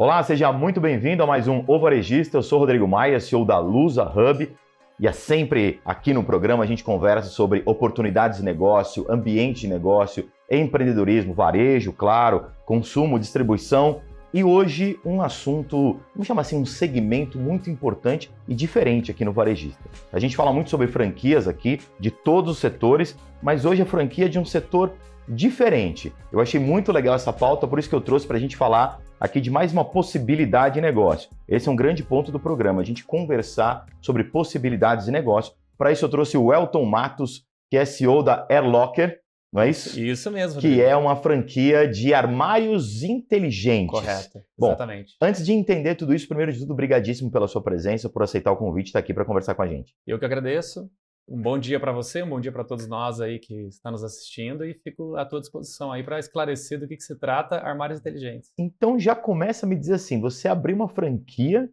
Olá, seja muito bem-vindo a mais um O Varejista. Eu sou Rodrigo Maia, CEO da Lusa Hub. E é sempre aqui no programa a gente conversa sobre oportunidades de negócio, ambiente de negócio, empreendedorismo, varejo, claro, consumo, distribuição. E hoje um assunto, vamos chamar assim, um segmento muito importante e diferente aqui no Varejista. A gente fala muito sobre franquias aqui, de todos os setores, mas hoje a franquia é de um setor diferente. Eu achei muito legal essa pauta, por isso que eu trouxe para a gente falar aqui de mais uma possibilidade de negócio. Esse é um grande ponto do programa, a gente conversar sobre possibilidades de negócio. Para isso eu trouxe o Elton Matos, que é CEO da AirLocker, não é isso? Isso mesmo. Que é uma franquia de armários inteligentes. Correto, Bom, exatamente. Antes de entender tudo isso, primeiro de tudo, brigadíssimo pela sua presença, por aceitar o convite e estar aqui para conversar com a gente. Eu que agradeço. Um bom dia para você, um bom dia para todos nós aí que estão nos assistindo e fico à tua disposição aí para esclarecer do que se trata armários inteligentes. Então já começa a me dizer assim, você abriu uma franquia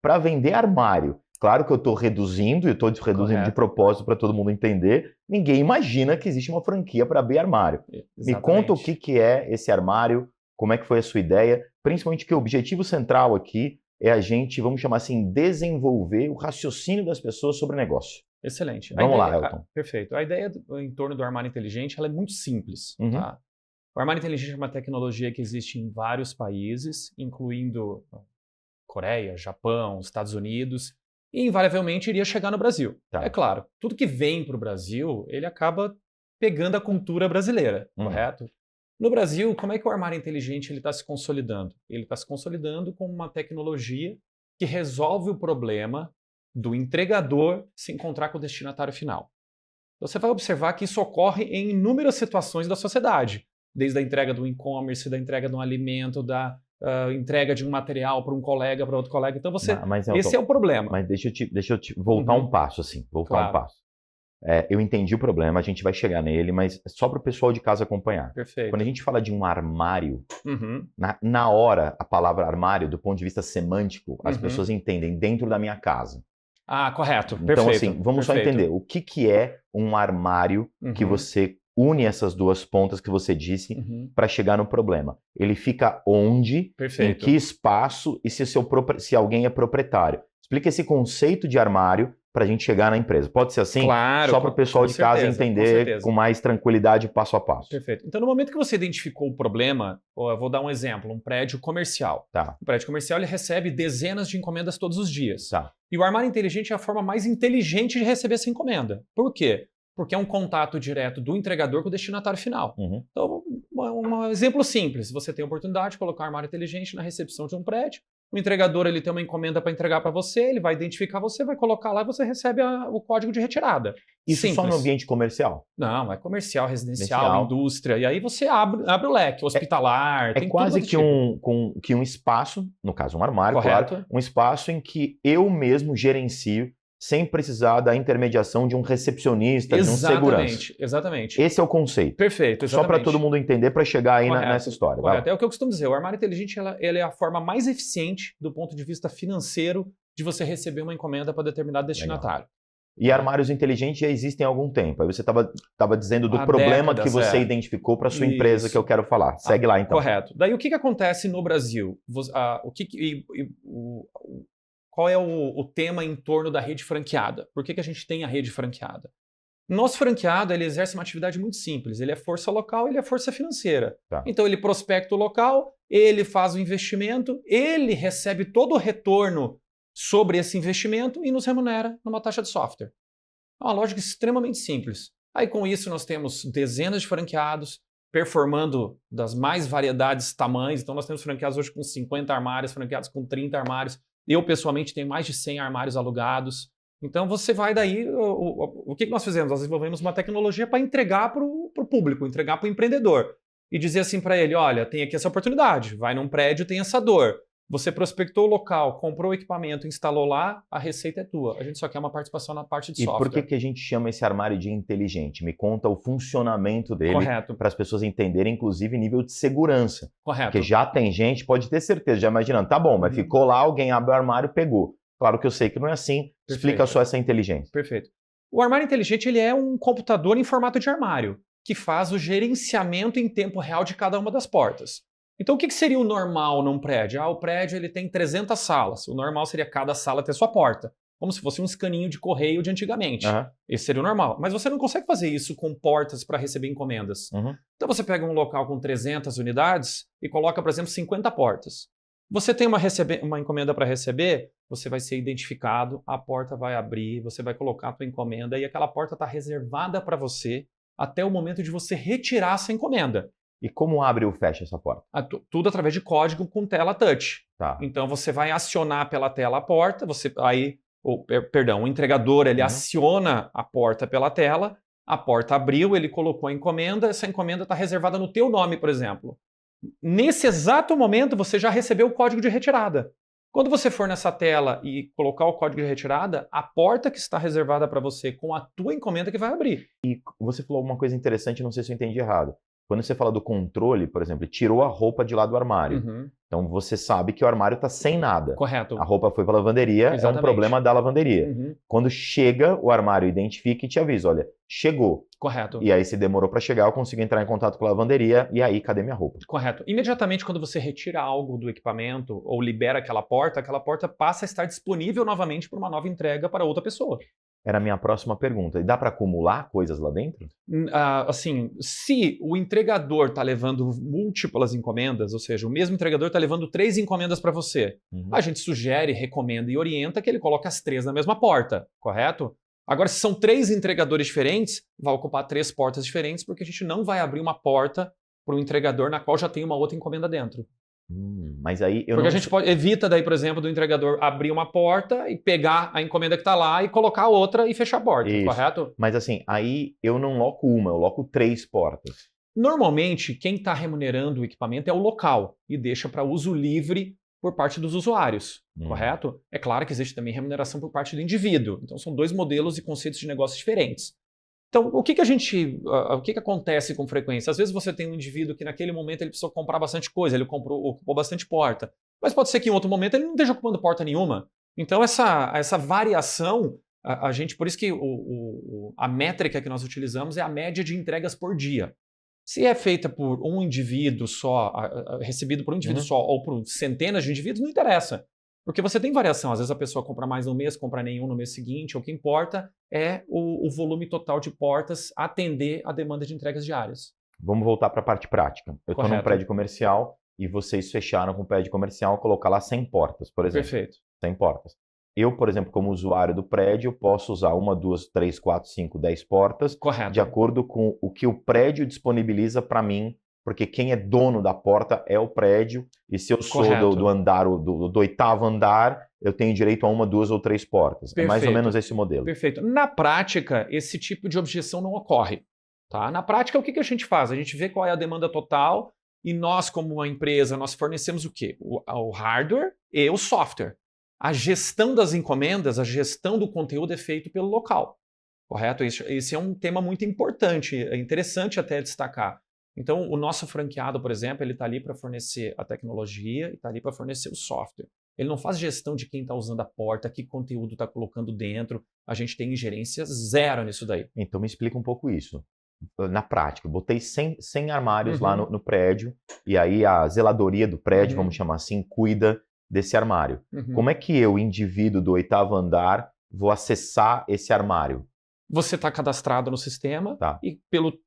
para vender armário. Claro que eu estou reduzindo, e estou reduzindo Correto. de propósito para todo mundo entender. Ninguém imagina que existe uma franquia para abrir armário. Exatamente. Me conta o que é esse armário, como é que foi a sua ideia, principalmente que o objetivo central aqui é a gente, vamos chamar assim, desenvolver o raciocínio das pessoas sobre o negócio. Excelente. Vamos lá, Elton. Perfeito. A ideia em torno do armário inteligente ela é muito simples. Uhum. Tá? O armário inteligente é uma tecnologia que existe em vários países, incluindo Coreia, Japão, Estados Unidos, e invariavelmente iria chegar no Brasil. Tá. É claro, tudo que vem para o Brasil, ele acaba pegando a cultura brasileira, correto? No Brasil, como é que o armário inteligente está se consolidando? Ele está se consolidando com uma tecnologia que resolve o problema do entregador se encontrar com o destinatário final. Você vai observar que isso ocorre em inúmeras situações da sociedade, desde a entrega do e-commerce, da entrega de um alimento, da entrega de um material para um colega, para outro colega. Então, esse é o problema. Mas deixa eu te voltar um passo, assim, um passo. Eu entendi o problema, a gente vai chegar nele, mas só para o pessoal de casa acompanhar. Perfeito. Quando a gente fala de um armário, na hora, a palavra armário, do ponto de vista semântico, as pessoas entendem dentro da minha casa. Ah, correto. Então, Perfeito. assim, vamos só entender. O que é um armário que você une essas duas pontas que você disse para chegar no problema? Ele fica onde, Perfeito. em que espaço e se alguém é proprietário. Explica esse conceito de armário para a gente chegar na empresa. Pode ser assim? Claro. Só para o pessoal de casa entender com mais tranquilidade, passo a passo. Perfeito. Então, no momento que você identificou o problema, eu vou dar um exemplo, um prédio comercial. Tá. O prédio comercial ele recebe dezenas de encomendas todos os dias. Tá. E o armário inteligente é a forma mais inteligente de receber essa encomenda. Por quê? Porque é um contato direto do entregador com o destinatário final. Então, um exemplo simples. Você tem a oportunidade de colocar um armário inteligente na recepção de um prédio. O entregador ele tem uma encomenda para entregar para você, ele vai identificar você, vai colocar lá e você recebe o código de retirada. Isso simples. Só no ambiente comercial? Não, é comercial, residencial, indústria. E aí você abre o leque, hospitalar. É quase que um espaço, no caso um armário, correto. Claro, um espaço em que eu mesmo gerencio sem precisar da intermediação de um recepcionista, de um segurança. Exatamente. Esse é o conceito. Perfeito, exatamente. Só para todo mundo entender, para chegar aí nessa história. Correto. É o que eu costumo dizer, o armário inteligente ele é a forma mais eficiente do ponto de vista financeiro de você receber uma encomenda para determinado destinatário. Legal. E armários inteligentes já existem há algum tempo. Aí você estava dizendo do problema que você identificou para sua empresa que eu quero falar. Segue lá, então. Correto. Daí o que acontece no Brasil? Qual é o tema em torno da rede franqueada? Por que a gente tem a rede franqueada? Nosso franqueado ele exerce uma atividade muito simples. Ele é força local, ele é força financeira. Tá. Então ele prospecta o local, ele faz o investimento, ele recebe todo o retorno sobre esse investimento e nos remunera numa taxa de software. É uma lógica extremamente simples. Aí com isso nós temos dezenas de franqueados performando das mais variedades tamanhos. Então nós temos franqueados hoje com 50 armários, franqueados com 30 armários. Eu pessoalmente tenho mais de 100 armários alugados. Então você vai daí, o que nós fizemos? Nós desenvolvemos uma tecnologia para entregar para o público, entregar para o empreendedor. E dizer assim para ele, olha, tem aqui essa oportunidade, vai num prédio, tem essa dor. Você prospectou o local, comprou o equipamento, instalou lá, a receita é tua. A gente só quer uma participação na parte de software. E por que a gente chama esse armário de inteligente? Me conta o funcionamento dele para as pessoas entenderem, inclusive, nível de segurança. Correto. Porque já tem gente, pode ter certeza, já imaginando, tá bom, mas ficou lá, alguém abre o armário, pegou. Claro que eu sei que não é assim. Perfeito. Explica só essa inteligência. Perfeito. O armário inteligente ele é um computador em formato de armário, que faz o gerenciamento em tempo real de cada uma das portas. Então, o que seria o normal num prédio? O prédio ele tem 300 salas. O normal seria cada sala ter sua porta. Como se fosse um escaninho de correio de antigamente. Esse seria o normal. Mas você não consegue fazer isso com portas para receber encomendas. Então, você pega um local com 300 unidades e coloca, por exemplo, 50 portas. Você tem uma encomenda para receber, você vai ser identificado, a porta vai abrir, você vai colocar a sua encomenda e aquela porta está reservada para você até o momento de você retirar essa encomenda. E como abre ou fecha essa porta? Tudo através de código com tela touch. Tá. Então você vai acionar pela tela a porta, o entregador ele aciona a porta pela tela, a porta abriu, ele colocou a encomenda, essa encomenda está reservada no teu nome, por exemplo. Nesse exato momento você já recebeu o código de retirada. Quando você for nessa tela e colocar o código de retirada, a porta que está reservada para você com a tua encomenda que vai abrir. E você falou uma coisa interessante, não sei se eu entendi errado. Quando você fala do controle, por exemplo, tirou a roupa de lá do armário. Então você sabe que o armário está sem nada. Correto. A roupa foi para a lavanderia, Exatamente. É um problema da lavanderia. Quando chega, o armário identifica e te avisa, olha, chegou. Correto. E aí se demorou para chegar, eu consigo entrar em contato com a lavanderia e aí cadê minha roupa? Correto. Imediatamente quando você retira algo do equipamento ou libera aquela porta passa a estar disponível novamente para uma nova entrega para outra pessoa. Era a minha próxima pergunta. E dá para acumular coisas lá dentro? Assim, se o entregador está levando múltiplas encomendas, ou seja, o mesmo entregador está levando 3 encomendas para você, a gente sugere, recomenda e orienta que ele coloque as 3 na mesma porta, correto? Agora, se são 3 entregadores diferentes, vai ocupar 3 portas diferentes, porque a gente não vai abrir uma porta para um entregador na qual já tem uma outra encomenda dentro. Mas aí Porque a gente evita daí, por exemplo, do entregador abrir uma porta e pegar a encomenda que está lá e colocar outra e fechar a porta, correto? Mas assim, aí eu não loco uma, eu loco 3 portas. Normalmente, quem está remunerando o equipamento é o local e deixa para uso livre por parte dos usuários, correto? É claro que existe também remuneração por parte do indivíduo. Então, são 2 modelos e conceitos de negócio diferentes. Então, o que acontece com frequência? Às vezes você tem um indivíduo que naquele momento ele precisou comprar bastante coisa, ele ocupou bastante porta. Mas pode ser que em outro momento ele não esteja ocupando porta nenhuma. Então, essa variação, por isso que a métrica que nós utilizamos é a média de entregas por dia. Se é feita por um indivíduo só, recebido por um indivíduo só ou por centenas de indivíduos, não interessa. Porque você tem variação, às vezes a pessoa compra mais no mês, compra nenhum no mês seguinte, o que importa é o volume total de portas atender a demanda de entregas diárias. Vamos voltar para a parte prática. Eu estou num prédio comercial e vocês fecharam com o prédio comercial colocar lá 100 portas, por exemplo. Perfeito. 100 portas. Eu, por exemplo, como usuário do prédio, posso usar 1, 2, 3, 4, 5, 10 portas. Correto. De acordo com o que o prédio disponibiliza para mim, porque quem é dono da porta é o prédio, e se eu sou do andar, do 8º andar, eu tenho direito a 1, 2 ou 3 portas. Perfeito. É mais ou menos esse modelo. Perfeito. Na prática, esse tipo de objeção não ocorre. Tá? Na prática, o que a gente faz? A gente vê qual é a demanda total e nós, como uma empresa, nós fornecemos o quê? O hardware e o software. A gestão das encomendas, a gestão do conteúdo é feito pelo local. Correto? Esse é um tema muito importante, é interessante até destacar. Então, o nosso franqueado, por exemplo, ele está ali para fornecer a tecnologia e está ali para fornecer o software. Ele não faz gestão de quem está usando a porta, que conteúdo está colocando dentro. A gente tem ingerência zero nisso daí. Então, me explica um pouco isso. Na prática, eu botei 100 armários lá no prédio e aí a zeladoria do prédio, vamos chamar assim, cuida desse armário. Como é que eu, indivíduo do 8º andar, vou acessar esse armário? Você está cadastrado no sistema e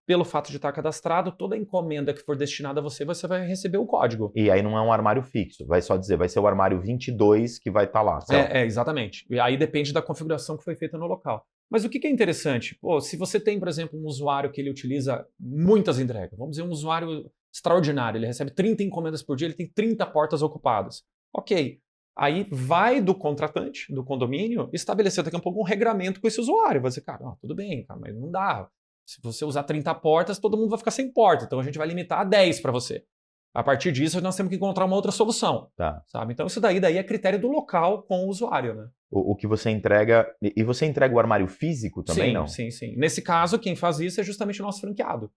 pelo fato de estar cadastrado, toda encomenda que for destinada a você, você vai receber o código. E aí não é um armário fixo, vai só dizer, vai ser o armário 22 que vai estar lá. Exatamente. E aí depende da configuração que foi feita no local. Mas o que é interessante? Se você tem, por exemplo, um usuário que ele utiliza muitas entregas, vamos dizer um usuário extraordinário, ele recebe 30 encomendas por dia, ele tem 30 portas ocupadas. Ok. Aí vai do contratante, do condomínio, estabelecer daqui a pouco um regramento com esse usuário. Vai dizer, cara, tudo bem, cara, mas não dá. Se você usar 30 portas, todo mundo vai ficar sem porta. Então a gente vai limitar a 10 para você. A partir disso, nós temos que encontrar uma outra solução. Sabe? Então isso daí é critério do local com o usuário. Né? O que você entrega... E você entrega o armário físico também, não? Sim. Nesse caso, quem faz isso é justamente o nosso franqueado.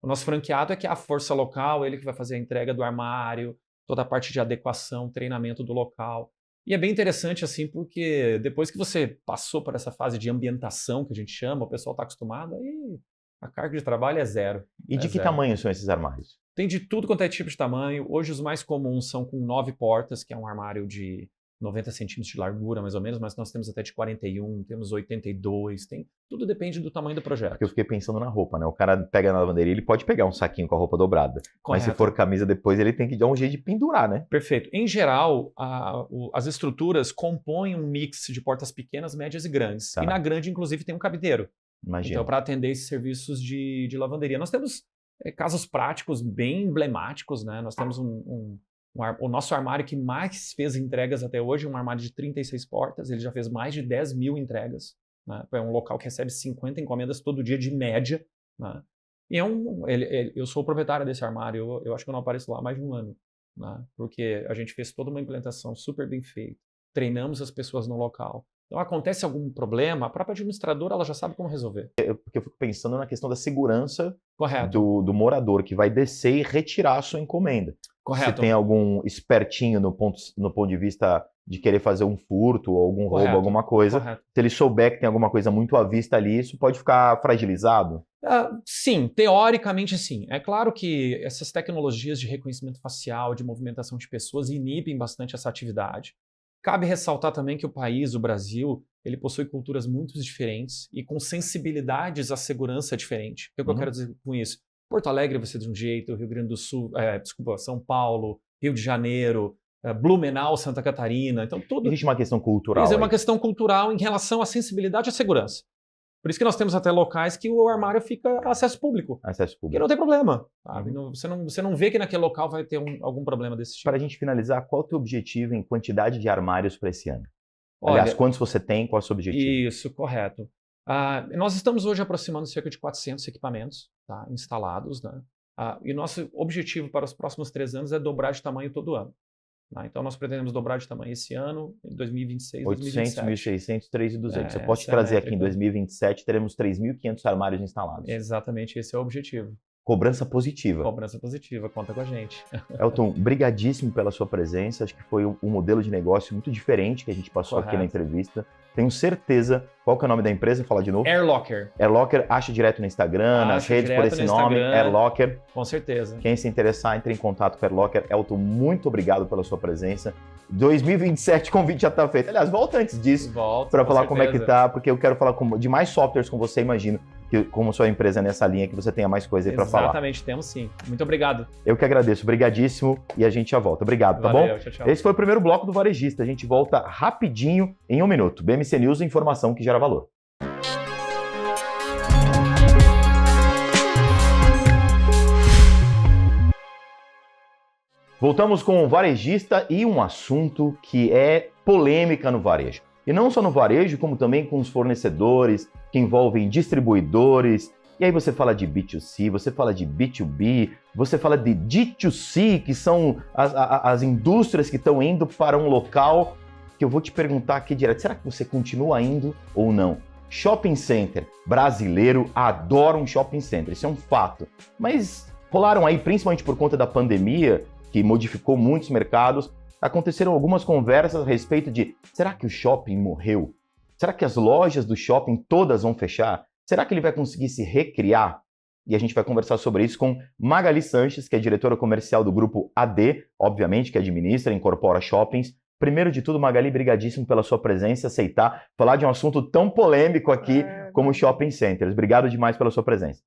O nosso franqueado é que é a força local, ele que vai fazer a entrega do armário, toda a parte de adequação, treinamento do local. E é bem interessante assim, porque depois que você passou por essa fase de ambientação, que a gente chama, o pessoal está acostumado, aí a carga de trabalho é zero. E de que tamanho são esses armários? Tem de tudo quanto é tipo de tamanho. Hoje os mais comuns são com 9 portas, que é um armário de 90 centímetros de largura, mais ou menos, mas nós temos até de 41, temos 82, tudo depende do tamanho do projeto. Porque eu fiquei pensando na roupa, né? O cara pega na lavanderia, ele pode pegar um saquinho com a roupa dobrada. Correto. Mas se for camisa depois, ele tem que dar um jeito de pendurar, né? Perfeito. Em geral, as estruturas compõem um mix de portas pequenas, médias e grandes. Tá. E na grande, inclusive, tem um cabideiro. Imagina. Então, para atender esses serviços de lavanderia. Nós temos casos práticos bem emblemáticos, né? Nós temos o nosso armário que mais fez entregas até hoje, um armário de 36 portas, ele já fez mais de 10 mil entregas. Né? É um local que recebe 50 encomendas todo dia de média. Né? E eu sou o proprietário desse armário, eu acho que eu não apareço lá há mais de um ano. Né? Porque a gente fez toda uma implementação super bem feita, treinamos as pessoas no local. Então, acontece algum problema, a própria administradora ela já sabe como resolver. Porque eu fico pensando na questão da segurança Correto. do morador, que vai descer e retirar a sua encomenda. Correto. Se tem algum espertinho no ponto de vista de querer fazer um furto ou algum roubo, alguma coisa, Correto. Se ele souber que tem alguma coisa muito à vista ali, isso pode ficar fragilizado? Sim, teoricamente sim. É claro que essas tecnologias de reconhecimento facial, de movimentação de pessoas, inibem bastante essa atividade. Cabe ressaltar também que o país, o Brasil, ele possui culturas muito diferentes e com sensibilidades à segurança diferente. O que eu quero dizer com isso? Porto Alegre vai ser de um jeito, Rio Grande do Sul, São Paulo, Rio de Janeiro, Blumenau, Santa Catarina. Então, existe uma questão cultural. Existe uma questão cultural em relação à sensibilidade e à segurança. Por isso que nós temos até locais que o armário fica a acesso público. Acesso público. Que não tem problema. Sabe? Você não vê que naquele local vai ter algum problema desse tipo. Para a gente finalizar, qual é o teu objetivo em quantidade de armários para esse ano? Aliás, quantos você tem? Qual é o seu objetivo? Isso, correto. Nós estamos hoje aproximando cerca de 400 equipamentos instalados. Né? E nosso objetivo para os próximos 3 anos é dobrar de tamanho todo ano. Então, nós pretendemos dobrar de tamanho esse ano, em 2026, 800, 2027. 1.600, 3.200. Eu posso te trazer aqui em 2027, teremos 3.500 armários instalados. Exatamente, esse é o objetivo. Cobrança positiva. Cobrança positiva, conta com a gente. Elton, brigadíssimo pela sua presença. Acho que foi um modelo de negócio muito diferente que a gente passou aqui na entrevista. Tenho certeza. Qual que é o nome da empresa? Fala de novo. AirLocker. AirLocker, acha direto no Instagram, nas redes por esse nome. AirLocker. Com certeza. Quem se interessar, entre em contato com a AirLocker. Elton, muito obrigado pela sua presença. 2027, convite já está feito. Aliás, volta antes disso para falar como é que tá, porque eu quero falar de mais softwares com você, imagino. Que, como sua empresa nessa linha, que você tenha mais coisa aí para falar. Exatamente, temos sim. Muito obrigado. Eu que agradeço, obrigadíssimo e a gente já volta. Obrigado, tá bom? Tchau, tchau. Esse foi o primeiro bloco do Varejista. A gente volta rapidinho, em 1 minuto. BMC News, informação que gera valor. Voltamos com o Varejista e um assunto que é polêmica no varejo. E não só no varejo, como também com os fornecedores, que envolvem distribuidores. E aí você fala de B2C, você fala de B2B, você fala de D2C, que são as indústrias que estão indo para um local que eu vou te perguntar aqui direto. Será que você continua indo ou não? Shopping center. Brasileiro adora um shopping center, isso é um fato. Mas rolaram aí, principalmente por conta da pandemia, que modificou muitos mercados, aconteceram algumas conversas a respeito de: será que o shopping morreu? Será que as lojas do shopping todas vão fechar? Será que ele vai conseguir se recriar? E a gente vai conversar sobre isso com Magali Sanches, que é diretora comercial do grupo AD, obviamente, que administra e incorpora shoppings. Primeiro de tudo, Magali, brigadíssimo pela sua presença, aceitar falar de um assunto tão polêmico aqui como shopping centers. Obrigado demais pela sua presença.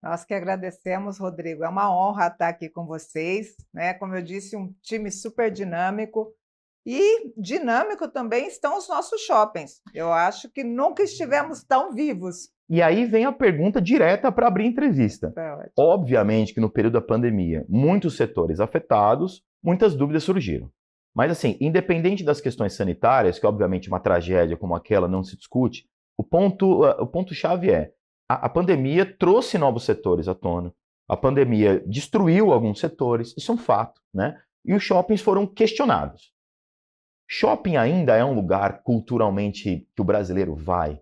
Nós que agradecemos, Rodrigo. É uma honra estar aqui com vocês, né? Como eu disse, um time super dinâmico. E dinâmico também estão os nossos shoppings. Eu acho que nunca estivemos tão vivos. E aí vem a pergunta direta para abrir entrevista. Obviamente que no período da pandemia, muitos setores afetados, muitas dúvidas surgiram. Mas assim, independente das questões sanitárias, que obviamente uma tragédia como aquela não se discute, o ponto-chave é: a pandemia trouxe novos setores à tona, a pandemia destruiu alguns setores, isso é um fato, né? E os shoppings foram questionados. Shopping ainda é um lugar culturalmente que o brasileiro vai?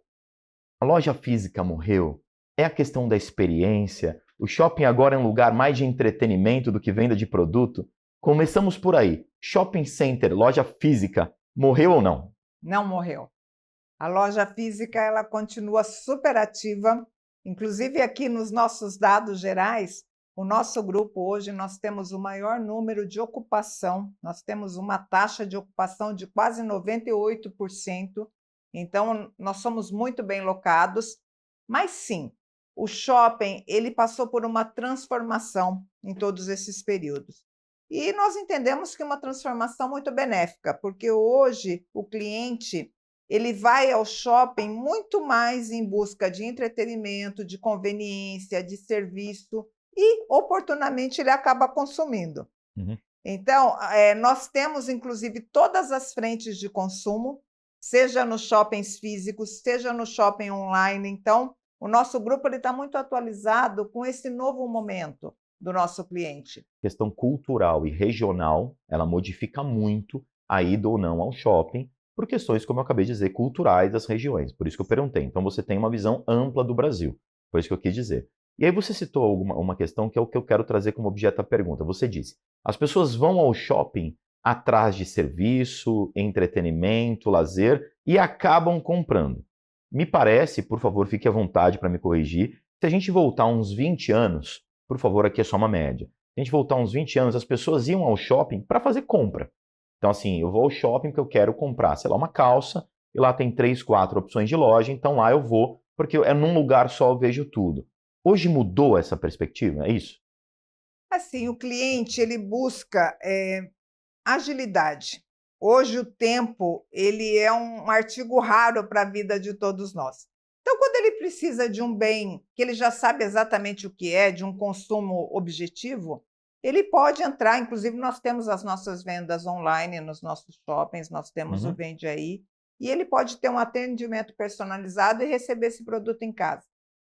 A loja física morreu? É a questão da experiência? O shopping agora é um lugar mais de entretenimento do que venda de produto? Começamos por aí. Shopping center, loja física, morreu ou não? Não morreu. A loja física ela continua super ativa. Inclusive aqui nos nossos dados gerais, O nosso grupo hoje, nós temos o maior número de ocupação, nós temos uma taxa de ocupação de quase 98%, então nós somos muito bem locados, mas sim, o shopping ele passou por uma transformação em todos esses períodos. E nós entendemos que é uma transformação muito benéfica, porque hoje o cliente ele vai ao shopping muito mais em busca de entretenimento, de conveniência, de serviço, e, oportunamente, ele acaba consumindo. Uhum. Então, nós temos, inclusive, todas as frentes de consumo, seja nos shoppings físicos, seja no shopping online. Então, o nosso grupo está muito atualizado com esse novo momento do nosso cliente. A questão cultural e regional, ela modifica muito a ida ou não ao shopping, por questões, como eu acabei de dizer, culturais das regiões. Por isso que eu perguntei. Então, você tem uma visão ampla do Brasil. Foi isso que eu quis dizer. E aí você citou uma questão que é o que eu quero trazer como objeto da pergunta. Você disse, as pessoas vão ao shopping atrás de serviço, entretenimento, lazer e acabam comprando. Me parece, por favor, fique à vontade para me corrigir, se a gente voltar uns 20 anos, por favor, aqui é só uma média, se a gente voltar uns 20 anos, as pessoas iam ao shopping para fazer compra. Então assim, eu vou ao shopping porque eu quero comprar, sei lá, uma calça, e lá tem 3, 4 opções de loja, então lá eu vou, porque é num lugar só eu vejo tudo. Hoje mudou essa perspectiva, é isso? Assim, o cliente ele busca agilidade. Hoje o tempo ele é um artigo raro para a vida de todos nós. Então, quando ele precisa de um bem que ele já sabe exatamente o que é, de um consumo objetivo, ele pode entrar. Inclusive, nós temos as nossas vendas online nos nossos shoppings, nós temos o Vende Aí, e ele pode ter um atendimento personalizado e receber esse produto em casa.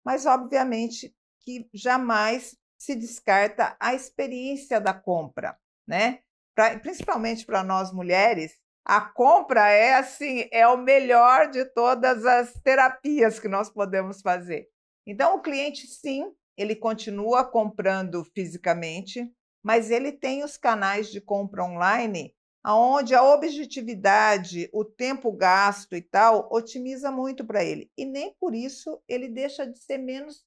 Mas, obviamente, que jamais se descarta a experiência da compra, né? Principalmente para nós mulheres, a compra é assim, é o melhor de todas as terapias que nós podemos fazer. Então, o cliente, sim, ele continua comprando fisicamente, mas ele tem os canais de compra online onde a objetividade, o tempo gasto e tal, otimiza muito para ele. E nem por isso ele deixa de ser menos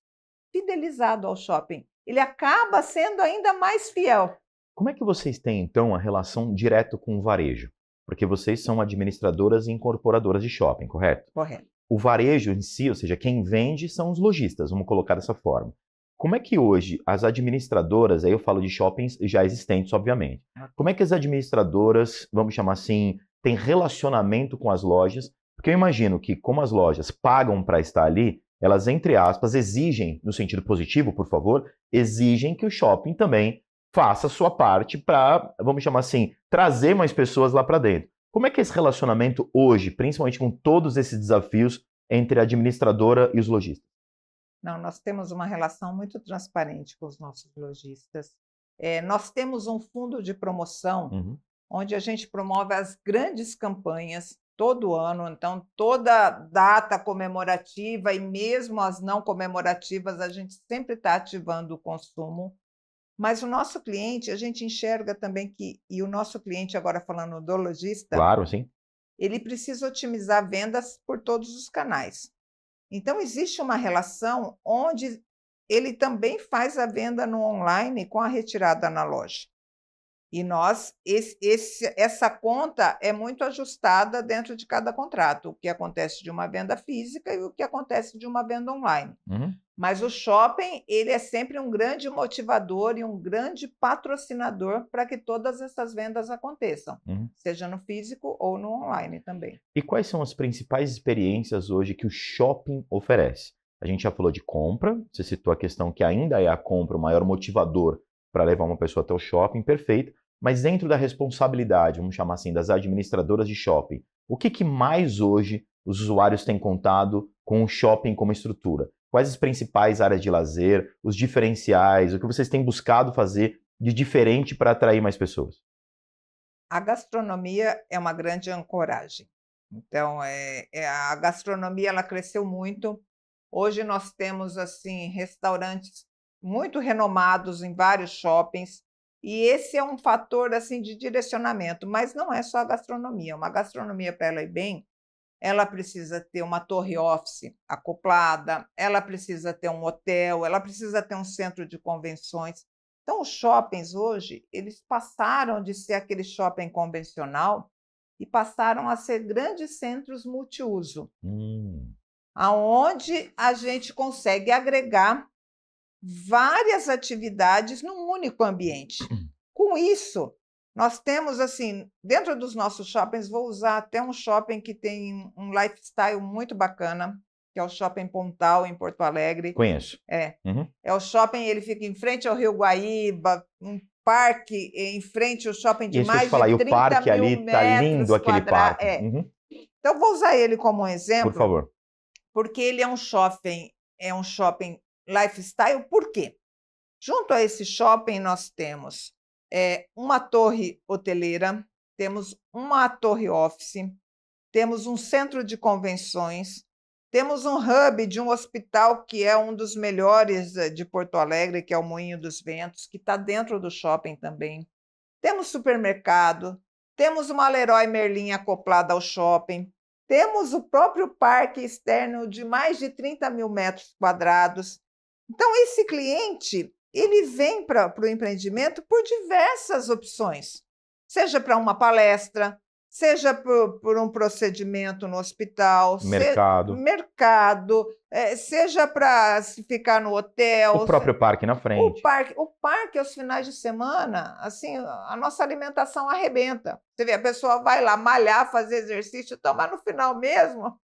fidelizado ao shopping. Ele acaba sendo ainda mais fiel. Como é que vocês têm, então, a relação direta com o varejo? Porque vocês são administradoras e incorporadoras de shopping, correto? Correto. O varejo em si, ou seja, quem vende são os lojistas, vamos colocar dessa forma. Como é que hoje as administradoras, aí eu falo de shoppings já existentes, obviamente, como é que as administradoras, vamos chamar assim, têm relacionamento com as lojas? Porque eu imagino que como as lojas pagam para estar ali, elas, entre aspas, exigem, no sentido positivo, por favor, exigem que o shopping também faça a sua parte para, vamos chamar assim, trazer mais pessoas lá para dentro. Como é que é esse relacionamento hoje, principalmente com todos esses desafios entre a administradora e os lojistas? Não, nós temos uma relação muito transparente com os nossos lojistas. Nós temos um fundo de promoção onde a gente promove as grandes campanhas todo ano. Então, toda data comemorativa e mesmo as não comemorativas, a gente sempre está ativando o consumo. Mas o nosso cliente, a gente enxerga também que, e o nosso cliente, agora falando do lojista, claro, sim, ele precisa otimizar vendas por todos os canais. Então, existe uma relação onde ele também faz a venda no online com a retirada na loja. E essa conta é muito ajustada dentro de cada contrato, o que acontece de uma venda física e o que acontece de uma venda online. Mas o shopping, ele é sempre um grande motivador e um grande patrocinador para que todas essas vendas aconteçam, seja no físico ou no online também. E quais são as principais experiências hoje que o shopping oferece? A gente já falou de compra, você citou a questão que ainda é a compra o maior motivador para levar uma pessoa até o shopping, perfeito. Mas dentro da responsabilidade, vamos chamar assim, das administradoras de shopping, o que mais hoje os usuários têm contado com o shopping como estrutura? Quais as principais áreas de lazer, os diferenciais, o que vocês têm buscado fazer de diferente para atrair mais pessoas? A gastronomia é uma grande ancoragem. Então, a gastronomia ela cresceu muito. Hoje nós temos assim restaurantes muito renomados em vários shoppings. E esse é um fator assim de direcionamento, mas não é só a gastronomia. Uma gastronomia, para ela ir bem, ela precisa ter uma torre office acoplada, ela precisa ter um hotel, ela precisa ter um centro de convenções. Então, os shoppings hoje, eles passaram de ser aquele shopping convencional e passaram a ser grandes centros multiuso, aonde a gente consegue agregar várias atividades num único ambiente. Com isso, nós temos, assim, dentro dos nossos shoppings, vou usar até um shopping que tem um lifestyle muito bacana, que é o Shopping Pontal, em Porto Alegre. Conheço. É o shopping, ele fica em frente ao Rio Guaíba, um parque em frente ao shopping de mais de 30 mil metros quadrados. E o parque ali tá lindo, aquele parque. Então, vou usar ele como um exemplo. Por favor. Porque ele é um shopping lifestyle. Por quê? Junto a esse shopping, nós temos uma torre hoteleira, temos uma torre office, temos um centro de convenções, temos um hub de um hospital que é um dos melhores de Porto Alegre, que é o Moinho dos Ventos, que está dentro do shopping também. Temos supermercado, temos uma Leroy Merlin acoplada ao shopping, temos o próprio parque externo de mais de 30 mil metros quadrados. Então, esse cliente, ele vem para o empreendimento por diversas opções, seja para uma palestra, seja por um procedimento no hospital, mercado, seja para ficar no hotel. O próprio parque na frente. O parque aos finais de semana, assim, a nossa alimentação arrebenta. Você vê, a pessoa vai lá malhar, fazer exercício, mas no final mesmo,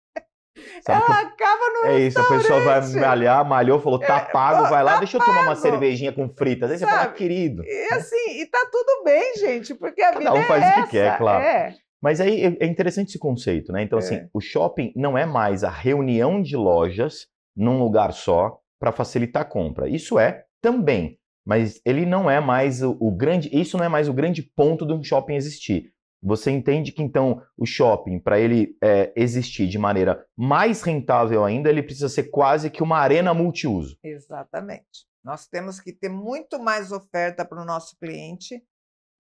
ela acaba no restaurante. Isso, a pessoa vai malhar, malhou, falou, tá pago, vai lá, deixa eu tomar uma cervejinha com fritas. Aí você fala, querido. E assim, e tá tudo bem, gente, porque a vida cada um faz o que quer, claro. É. Mas aí é interessante esse conceito, né? Então, assim, o shopping não é mais a reunião de lojas num lugar só para facilitar a compra. Isso é também, mas ele não é mais o grande. Isso não é mais o grande ponto de um shopping existir. Você entende que, então, o shopping, para ele existir de maneira mais rentável ainda, ele precisa ser quase que uma arena multiuso. Exatamente. Nós temos que ter muito mais oferta para o nosso cliente,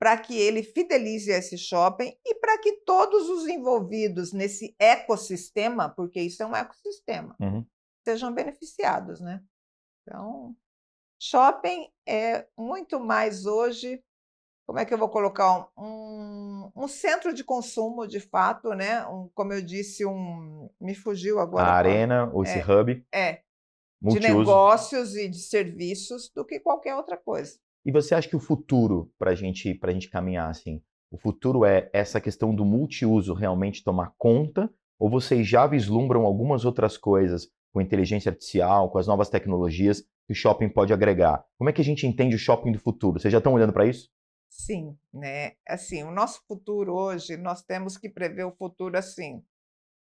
para que ele fidelize esse shopping e para que todos os envolvidos nesse ecossistema, porque isso é um ecossistema, sejam beneficiados, né? Então, shopping é muito mais hoje, como é que eu vou colocar? Um centro de consumo, de fato, né? Como eu disse, me fugiu agora. A arena, esse hub. De negócios e de serviços do que qualquer outra coisa. E você acha que o futuro, para a gente caminhar assim, o futuro é essa questão do multiuso realmente tomar conta? Ou vocês já vislumbram algumas outras coisas com inteligência artificial, com as novas tecnologias que o shopping pode agregar? Como é que a gente entende o shopping do futuro? Vocês já estão olhando para isso? Sim, né? Assim, o nosso futuro hoje, nós temos que prever o futuro assim,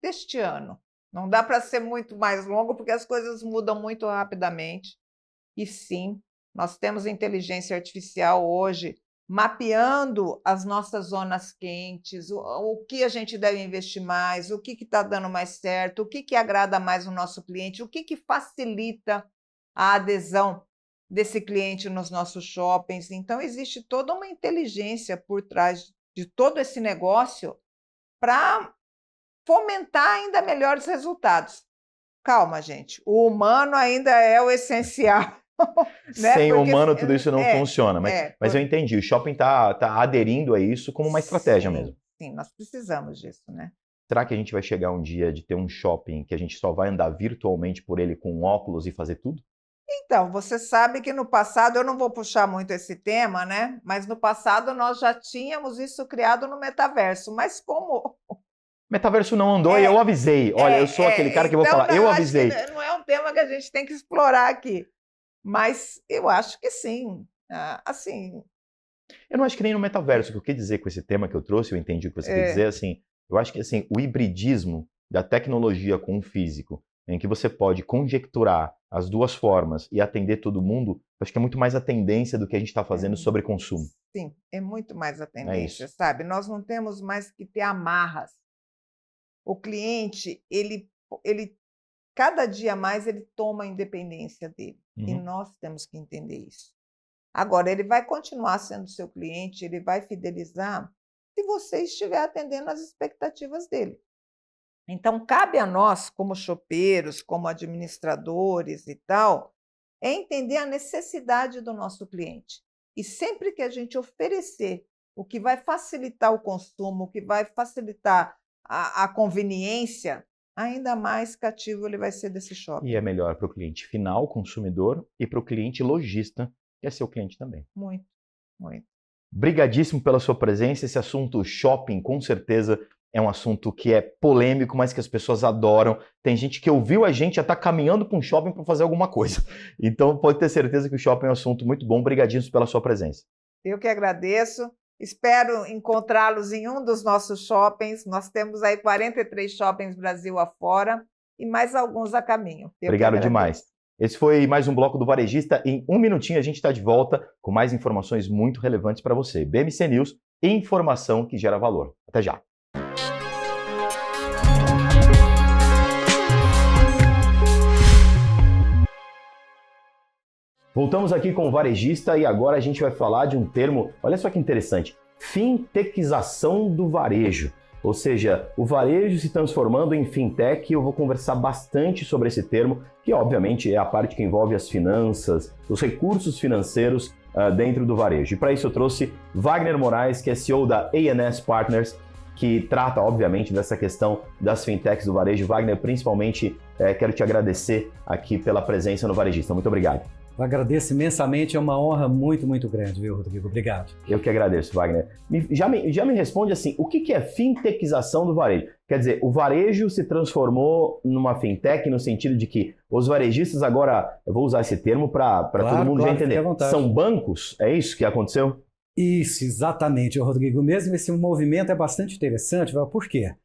deste ano. Não dá para ser muito mais longo, porque as coisas mudam muito rapidamente. E sim, nós temos inteligência artificial hoje mapeando as nossas zonas quentes, o que a gente deve investir mais, o que está dando mais certo, o que agrada mais o nosso cliente, o que facilita a adesão desse cliente nos nossos shoppings. Então, existe toda uma inteligência por trás de todo esse negócio para fomentar ainda melhores resultados. Calma, gente, o humano ainda é o essencial. Né? Sem o humano tudo isso não funciona, mas eu entendi, o shopping está aderindo a isso como uma estratégia mesmo. Sim, nós precisamos disso, né? Será que a gente vai chegar um dia de ter um shopping que a gente só vai andar virtualmente por ele com óculos e fazer tudo? Então, você sabe que no passado, eu não vou puxar muito esse tema, né? Mas no passado nós já tínhamos isso criado no metaverso, mas como... Metaverso não andou e eu avisei. Olha, eu sou aquele cara que vou falar, eu avisei. Não é um tema que a gente tem que explorar aqui. Mas eu acho que sim. Assim. Eu não acho que nem no metaverso. O que eu quis dizer com esse tema que eu trouxe, eu entendi o que você quer dizer, assim, eu acho que assim, o hibridismo da tecnologia com o físico, em que você pode conjecturar as duas formas e atender todo mundo, acho que é muito mais a tendência do que a gente está fazendo sobre consumo. Sim, é muito mais a tendência, sabe? Nós não temos mais que ter amarras. O cliente, ele cada dia mais ele toma a independência dele. E nós temos que entender isso. Agora, ele vai continuar sendo seu cliente, ele vai fidelizar se você estiver atendendo às expectativas dele. Então, cabe a nós, como shopeiros, como administradores e tal, entender a necessidade do nosso cliente. E sempre que a gente oferecer o que vai facilitar o consumo, o que vai facilitar a conveniência, ainda mais cativo ele vai ser desse shopping. E é melhor para o cliente final, consumidor, e para o cliente lojista, que é seu cliente também. Muito, muito. Brigadíssimo pela sua presença. Esse assunto shopping, com certeza, é um assunto que é polêmico, mas que as pessoas adoram. Tem gente que ouviu a gente já está caminhando para um shopping para fazer alguma coisa. Então, pode ter certeza que o shopping é um assunto muito bom. Brigadíssimo pela sua presença. Eu que agradeço. Espero encontrá-los em um dos nossos shoppings. Nós temos aí 43 shoppings Brasil afora e mais alguns a caminho. Obrigado demais. Esse foi mais um Bloco do Varejista. Em um minutinho a gente está de volta com mais informações muito relevantes para você. BMC News, informação que gera valor. Até já. Voltamos aqui com o Varejista e agora a gente vai falar de um termo, olha só que interessante, fintechização do varejo. Ou seja, o varejo se transformando em fintech, e eu vou conversar bastante sobre esse termo, que obviamente é a parte que envolve as finanças, os recursos financeiros dentro do varejo. E para isso eu trouxe Wagner Moraes, que é CEO da A&S Partners, que trata, obviamente, dessa questão das fintechs do varejo. Wagner, principalmente, quero te agradecer aqui pela presença no Varejista. Muito obrigado. Eu agradeço imensamente, é uma honra muito, muito grande, viu, Rodrigo? Obrigado. Eu que agradeço, Wagner. Já me responde assim, o que é fintechização do varejo? Quer dizer, o varejo se transformou numa fintech no sentido de que os varejistas agora, eu vou usar esse termo para todo mundo já entender, são bancos? É isso que aconteceu? Isso, exatamente, Rodrigo. Mesmo esse movimento é bastante interessante, por quê?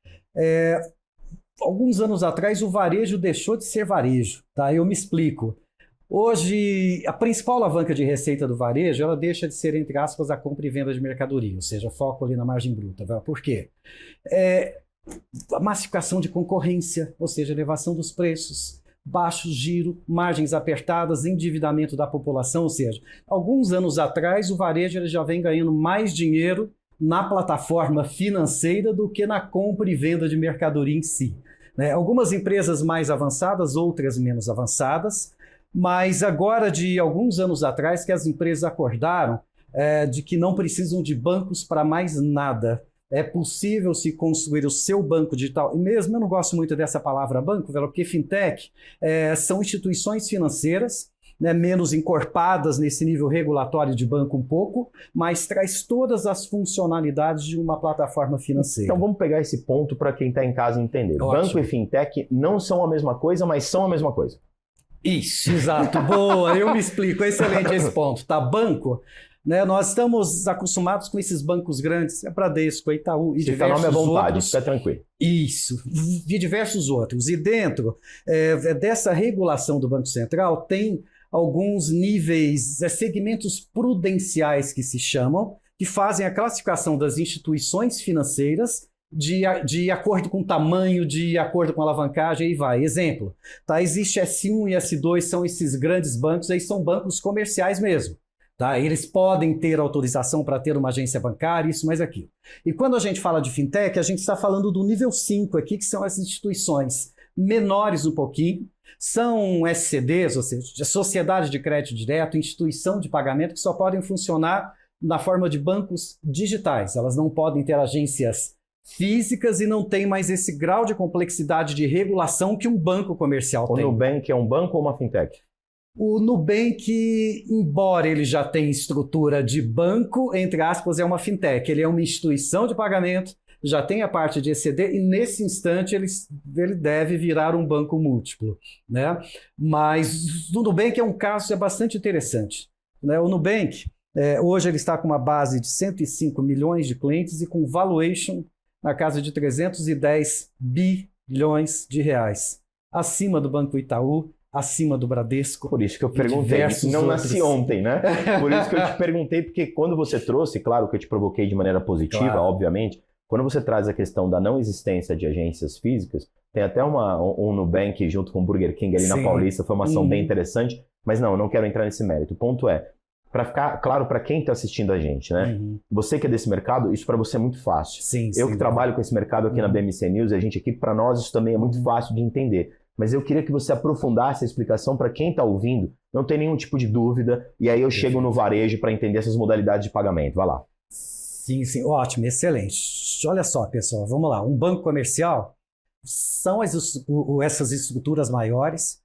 Alguns anos atrás o varejo deixou de ser varejo, tá? Eu me explico. Hoje, a principal alavanca de receita do varejo, ela deixa de ser, entre aspas, a compra e venda de mercadoria, ou seja, foco ali na margem bruta. Por quê? A massificação de concorrência, ou seja, elevação dos preços, baixo giro, margens apertadas, endividamento da população, ou seja, alguns anos atrás o varejo ele já vem ganhando mais dinheiro na plataforma financeira do que na compra e venda de mercadoria em si. Né? Algumas empresas mais avançadas, outras menos avançadas, mas agora, de alguns anos atrás, que as empresas acordaram de que não precisam de bancos para mais nada. É possível se construir o seu banco digital. E mesmo eu não gosto muito dessa palavra banco, porque fintech são instituições financeiras, né, menos encorpadas nesse nível regulatório de banco um pouco, mas traz todas as funcionalidades de uma plataforma financeira. Então vamos pegar esse ponto para quem está em casa entender. Ótimo. Banco e fintech não são a mesma coisa, mas são a mesma coisa. Isso, exato. Boa, eu me explico. Excelente esse ponto. Tá, banco, né? Nós estamos acostumados com esses bancos grandes, Bradesco, Itaú e diversos nome à vontade, outros. fica tranquilo. Isso, de diversos outros. E dentro dessa regulação do Banco Central tem alguns níveis, segmentos prudenciais que se chamam, que fazem a classificação das instituições financeiras de acordo com o tamanho, de acordo com a alavancagem, aí vai. Exemplo, tá? Existe S1 e S2, são esses grandes bancos, aí são bancos comerciais mesmo. Tá? Eles podem ter autorização para ter uma agência bancária, isso, mais aquilo. E quando a gente fala de fintech, a gente está falando do nível 5 aqui, que são as instituições menores um pouquinho, são SCDs, ou seja, sociedade de crédito direto, instituição de pagamento, que só podem funcionar na forma de bancos digitais. Elas não podem ter agências físicas e não tem mais esse grau de complexidade de regulação que um banco comercial tem. O Nubank é um banco ou uma fintech? O Nubank, embora ele já tenha estrutura de banco, entre aspas, é uma fintech. Ele é uma instituição de pagamento, já tem a parte de ECD e nesse instante ele deve virar um banco múltiplo. Né? Mas o Nubank é um caso bastante interessante. Né? O Nubank, hoje ele está com uma base de 105 milhões de clientes e com valuation na casa de 310 bilhões de reais. Acima do Banco Itaú, acima do Bradesco. Por isso que eu perguntei, não nasci ontem, né? Por isso que eu te perguntei, porque quando você trouxe, claro que eu te provoquei de maneira positiva, claro, obviamente, quando você traz a questão da não existência de agências físicas, tem até um Nubank junto com o Burger King ali na Paulista, foi uma ação bem interessante, mas não quero entrar nesse mérito. O ponto é, para ficar claro para quem está assistindo a gente, né? Você que é desse mercado, isso para você é muito fácil. Sim, eu que trabalho com esse mercado aqui na BMC News, a gente aqui, para nós isso também é muito fácil de entender. Mas eu queria que você aprofundasse a explicação para quem está ouvindo, não tem nenhum tipo de dúvida, e aí eu chego no varejo para entender essas modalidades de pagamento. Vai lá. Sim, ótimo, excelente. Olha só, pessoal, vamos lá. Um banco comercial são essas estruturas maiores,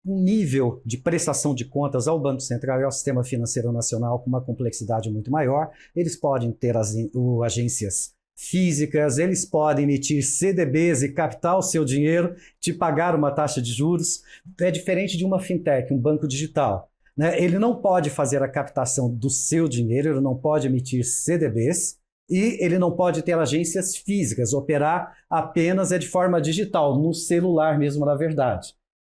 um nível de prestação de contas ao Banco Central e ao Sistema Financeiro Nacional com uma complexidade muito maior. Eles podem ter agências físicas, eles podem emitir CDBs e captar o seu dinheiro, te pagar uma taxa de juros. É diferente de uma fintech, um banco digital, né? Ele não pode fazer a captação do seu dinheiro, ele não pode emitir CDBs e ele não pode ter agências físicas, operar apenas de forma digital, no celular mesmo, na verdade,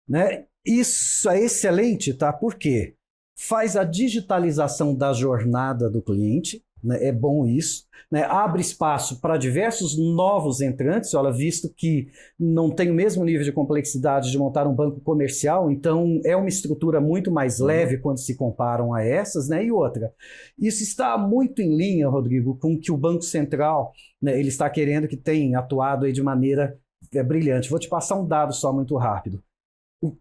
né? Isso é excelente, tá? Porque faz a digitalização da jornada do cliente, né? É bom isso, né? Abre espaço para diversos novos entrantes, olha, visto que não tem o mesmo nível de complexidade de montar um banco comercial, então é uma estrutura muito mais leve quando se comparam a essas, né? E outra, isso está muito em linha, Rodrigo, com o que o Banco Central, né, ele está querendo, que tem atuado aí de maneira brilhante. Vou te passar um dado só muito rápido.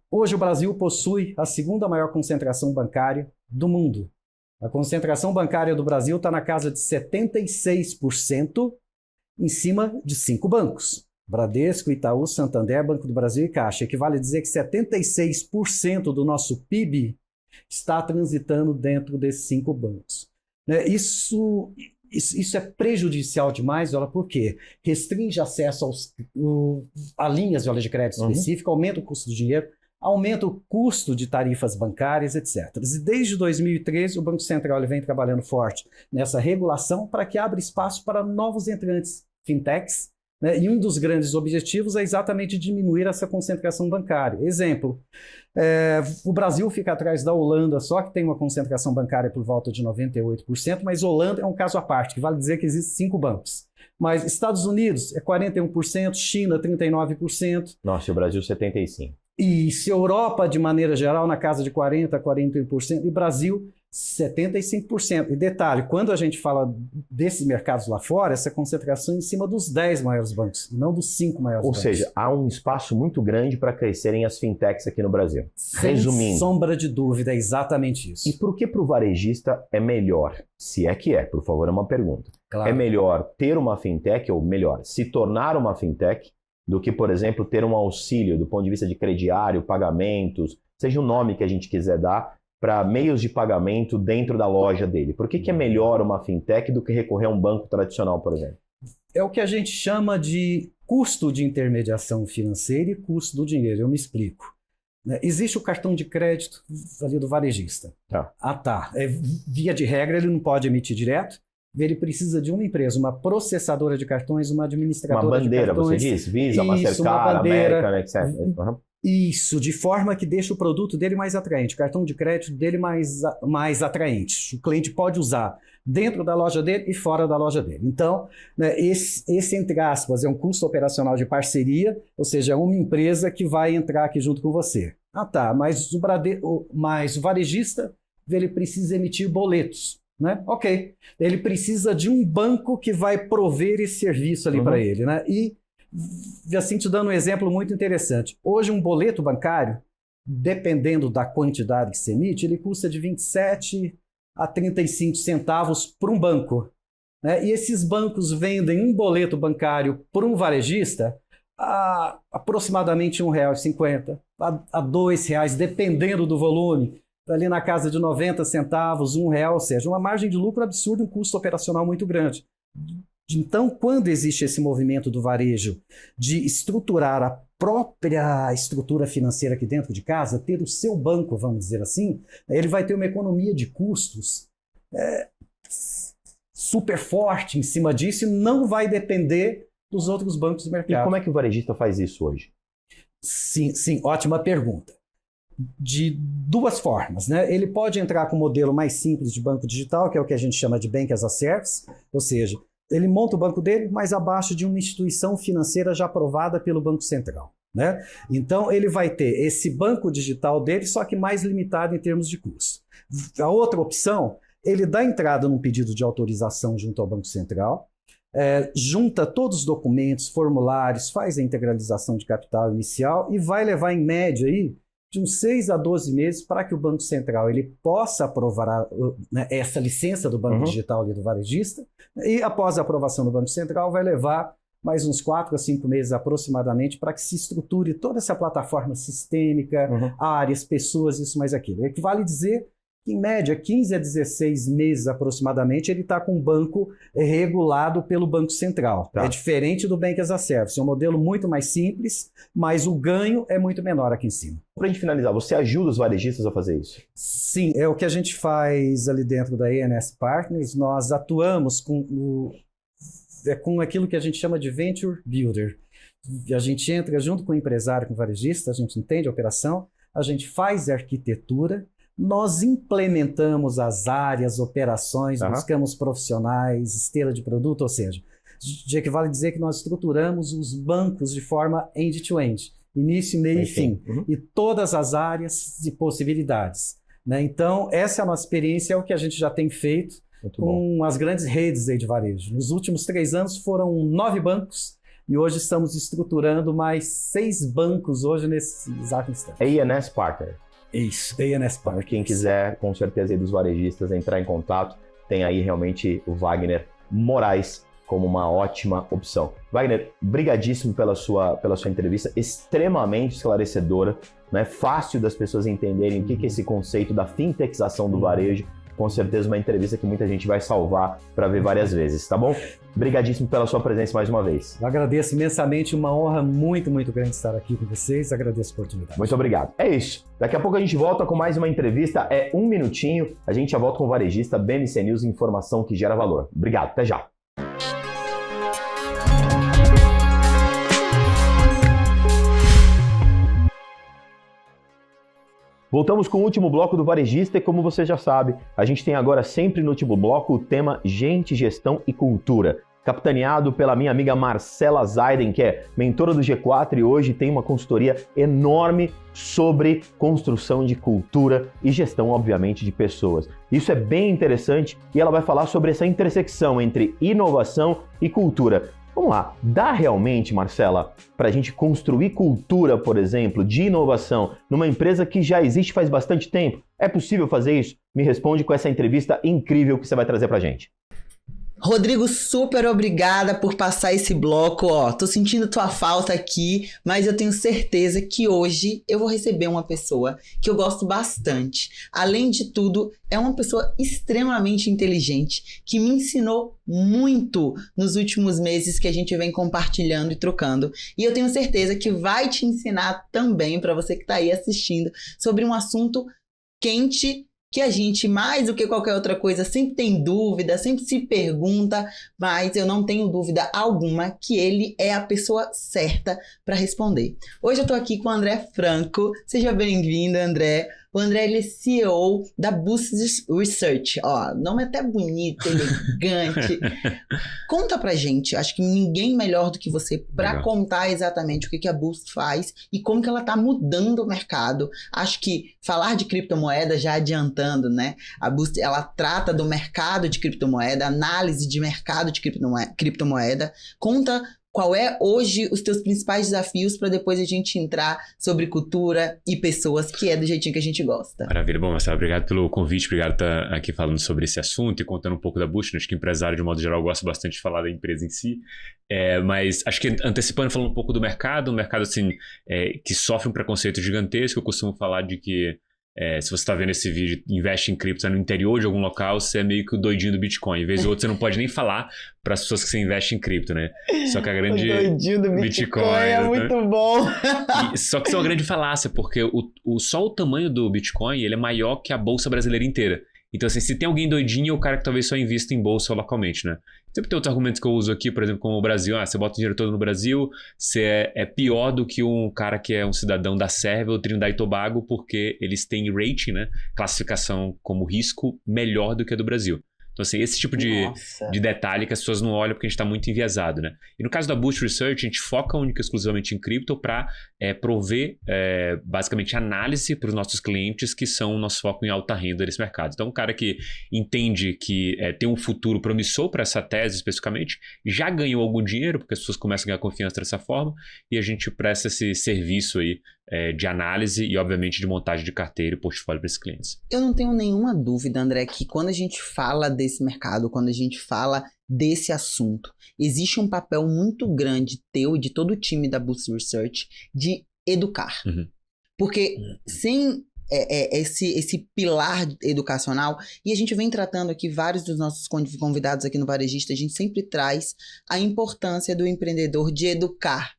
Hoje o Brasil possui a segunda maior concentração bancária do mundo. A concentração bancária do Brasil está na casa de 76% em cima de 5 bancos. Bradesco, Itaú, Santander, Banco do Brasil e Caixa. Equivale a dizer que 76% do nosso PIB está transitando dentro desses 5 bancos. Isso é prejudicial demais, olha, por quê? Restringe acesso a linhas de crédito específica, aumenta o custo do dinheiro, aumenta o custo de tarifas bancárias, etc. E desde 2013, o Banco Central ele vem trabalhando forte nessa regulação para que abra espaço para novos entrantes, fintechs, né? E um dos grandes objetivos é exatamente diminuir essa concentração bancária. Exemplo, o Brasil fica atrás da Holanda, só que tem uma concentração bancária por volta de 98%, mas Holanda é um caso à parte, que vale dizer que existem 5 bancos. Mas Estados Unidos é 41%, China 39%. Nossa, e o Brasil 75%. E se Europa, de maneira geral, na casa de 40%, 41%, e Brasil 75%. E detalhe, quando a gente fala desses mercados lá fora, essa concentração é em cima dos 10 maiores bancos, não dos 5 maiores bancos. Ou seja, há um espaço muito grande para crescerem as fintechs aqui no Brasil. Sem sombra de dúvida, é exatamente isso. E por que para o varejista é melhor? Se é que é, por favor, é uma pergunta. Claro. É melhor ter uma fintech, ou melhor, se tornar uma fintech, do que, por exemplo, ter um auxílio do ponto de vista de crediário, pagamentos, seja o nome que a gente quiser dar, para meios de pagamento dentro da loja dele. Por que é melhor uma fintech do que recorrer a um banco tradicional, por exemplo? É o que a gente chama de custo de intermediação financeira e custo do dinheiro. Eu me explico. Existe o cartão de crédito ali do varejista. Tá. Via de regra, ele não pode emitir direto. Ele precisa de uma empresa, uma processadora de cartões, uma administradora de cartões. Uma bandeira, você diz? Visa, Mastercard, American, etc. Isso, de forma que deixa o produto dele mais atraente, o cartão de crédito dele mais atraente. O cliente pode usar dentro da loja dele e fora da loja dele. Então, né, esse, entre aspas, é um custo operacional de parceria, ou seja, é uma empresa que vai entrar aqui junto com você. Mas o varejista, ele precisa emitir boletos. Né? Ok, ele precisa de um banco que vai prover esse serviço ali para ele, né? E assim, te dando um exemplo muito interessante, hoje um boleto bancário, dependendo da quantidade que se emite, ele custa de 27 a 35 centavos para um banco, né? E esses bancos vendem um boleto bancário para um varejista a aproximadamente R$1,50 a R$2, dependendo do volume, ali na casa de 90 centavos, R$1, ou seja, uma margem de lucro absurda, um custo operacional muito grande. Então, quando existe esse movimento do varejo de estruturar a própria estrutura financeira aqui dentro de casa, ter o seu banco, vamos dizer assim, ele vai ter uma economia de custos super forte em cima disso e não vai depender dos outros bancos do mercado. E como é que o varejista faz isso hoje? Sim, ótima pergunta. De 2 formas, né? Ele pode entrar com o modelo mais simples de banco digital, que é o que a gente chama de Bank as a Service, ou seja, ele monta o banco dele, mas abaixo de uma instituição financeira já aprovada pelo Banco Central. né? Então, ele vai ter esse banco digital dele, só que mais limitado em termos de custo. A outra opção, ele dá entrada num pedido de autorização junto ao Banco Central, junta todos os documentos, formulários, faz a integralização de capital inicial e vai levar, em média, aí, de uns 6 a 12 meses para que o Banco Central ele possa aprovar essa licença do Banco Digital ali do varejista, e após a aprovação do Banco Central vai levar mais uns 4 a 5 meses aproximadamente para que se estruture toda essa plataforma sistêmica, áreas, pessoas, isso mais aquilo. Equivale dizer que, em média, 15 a 16 meses aproximadamente, ele está com um banco regulado pelo Banco Central. Tá. É diferente do Bank as a Service, é um modelo muito mais simples, mas o ganho é muito menor aqui em cima. Para a gente finalizar, você ajuda os varejistas a fazer isso? Sim, é o que a gente faz ali dentro da A&S Partners. Nós atuamos com aquilo que a gente chama de Venture Builder. A gente entra junto com o empresário, com o varejista, a gente entende a operação, a gente faz a arquitetura, nós implementamos as áreas, operações, buscamos profissionais, esteira de produto, ou seja, equivale dizer que nós estruturamos os bancos de forma end-to-end, início, meio e fim, e todas as áreas de possibilidades, né? Então, essa é a nossa experiência, é o que a gente já tem feito com as grandes redes aí de varejo. Nos últimos 3 anos foram 9 bancos, e hoje estamos estruturando mais 6 bancos hoje nesse exato instante. A&S Partner. Isso, A&S Partners. Quem quiser, com certeza, aí dos varejistas, entrar em contato, tem aí realmente o Wagner Moraes como uma ótima opção. Wagner, brigadíssimo pela sua entrevista, extremamente esclarecedora, né? Fácil das pessoas entenderem o que é esse conceito da fintechização do varejo. Com certeza uma entrevista que muita gente vai salvar para ver várias vezes, tá bom? Brigadíssimo pela sua presença mais uma vez. Eu agradeço imensamente, uma honra muito, muito grande estar aqui com vocês, agradeço a oportunidade. Muito obrigado. É isso. Daqui a pouco a gente volta com mais uma entrevista, é 1 minutinho, a gente já volta com o varejista BMC News, informação que gera valor. Obrigado, até já. Voltamos com o último bloco do varejista e, como você já sabe, a gente tem agora sempre no último bloco o tema Gente, Gestão e Cultura, capitaneado pela minha amiga Marcela Zaiden, que é mentora do G4 e hoje tem uma consultoria enorme sobre construção de cultura e gestão, obviamente, de pessoas. Isso é bem interessante e ela vai falar sobre essa intersecção entre inovação e cultura. Vamos lá, dá realmente, Marcela, para a gente construir cultura, por exemplo, de inovação numa empresa que já existe faz bastante tempo? É possível fazer isso? Me responde com essa entrevista incrível que você vai trazer para a gente. Rodrigo, super obrigada por passar esse bloco, tô sentindo tua falta aqui, mas eu tenho certeza que hoje eu vou receber uma pessoa que eu gosto bastante. Além de tudo, é uma pessoa extremamente inteligente, que me ensinou muito nos últimos meses que a gente vem compartilhando e trocando. E eu tenho certeza que vai te ensinar também, para você que está aí assistindo, sobre um assunto quente, que a gente, mais do que qualquer outra coisa, sempre tem dúvida, sempre se pergunta, mas eu não tenho dúvida alguma que ele é a pessoa certa para responder. Hoje eu tô aqui com o André Franco. Seja bem-vindo, André. O André, ele é CEO da Boost Research. Nome até bonito, elegante. Conta pra gente, acho que ninguém melhor do que você para contar exatamente o que a Boost faz e como que ela tá mudando o mercado. Acho que falar de criptomoeda, já adiantando, né? A Boost, ela trata do mercado de criptomoeda, análise de mercado de criptomoeda. Conta qual é hoje os teus principais desafios para depois a gente entrar sobre cultura e pessoas, que é do jeitinho que a gente gosta. Maravilha. Bom, Marcelo, obrigado pelo convite, obrigado por estar aqui falando sobre esse assunto e contando um pouco da Boost. Acho que empresário, de modo geral, gosta bastante de falar da empresa em si, mas acho que antecipando, falando um pouco do mercado, assim, que sofre um preconceito gigantesco. Eu costumo falar de que se você está vendo esse vídeo, investe em cripto no interior de algum local, você é meio que o doidinho do Bitcoin. Em vez ou outra, você não pode nem falar para as pessoas que você investe em cripto, né? Só que a grande... O doidinho do Bitcoin é muito bom. Só que isso é uma grande falácia, porque só o tamanho do Bitcoin, ele é maior que a bolsa brasileira inteira. Então, assim, se tem alguém doidinho, é o cara que talvez só invista em bolsa localmente, né? Sempre tem outros argumentos que eu uso aqui, por exemplo, como o Brasil. Você bota o dinheiro todo no Brasil, você é pior do que um cara que é um cidadão da Sérvia ou Trindade e Tobago, porque eles têm rating, né? Classificação como risco melhor do que a do Brasil. Então, assim, esse tipo de detalhe que as pessoas não olham porque a gente está muito enviesado, né? E no caso da Boost Research, a gente foca única e exclusivamente em cripto para prover, basicamente, análise para os nossos clientes, que são o nosso foco em alta renda nesse mercado. Então, um cara que entende que tem um futuro promissor para essa tese, especificamente, já ganhou algum dinheiro, porque as pessoas começam a ganhar confiança dessa forma, e a gente presta esse serviço aí de análise e, obviamente, de montagem de carteira e portfólio para esses clientes. Eu não tenho nenhuma dúvida, André, que quando a gente fala desse mercado, quando a gente fala desse assunto, existe um papel muito grande teu e de todo o time da Boost Research de educar. Porque sem esse pilar educacional, e a gente vem tratando aqui vários dos nossos convidados aqui no Varejista, a gente sempre traz a importância do empreendedor de educar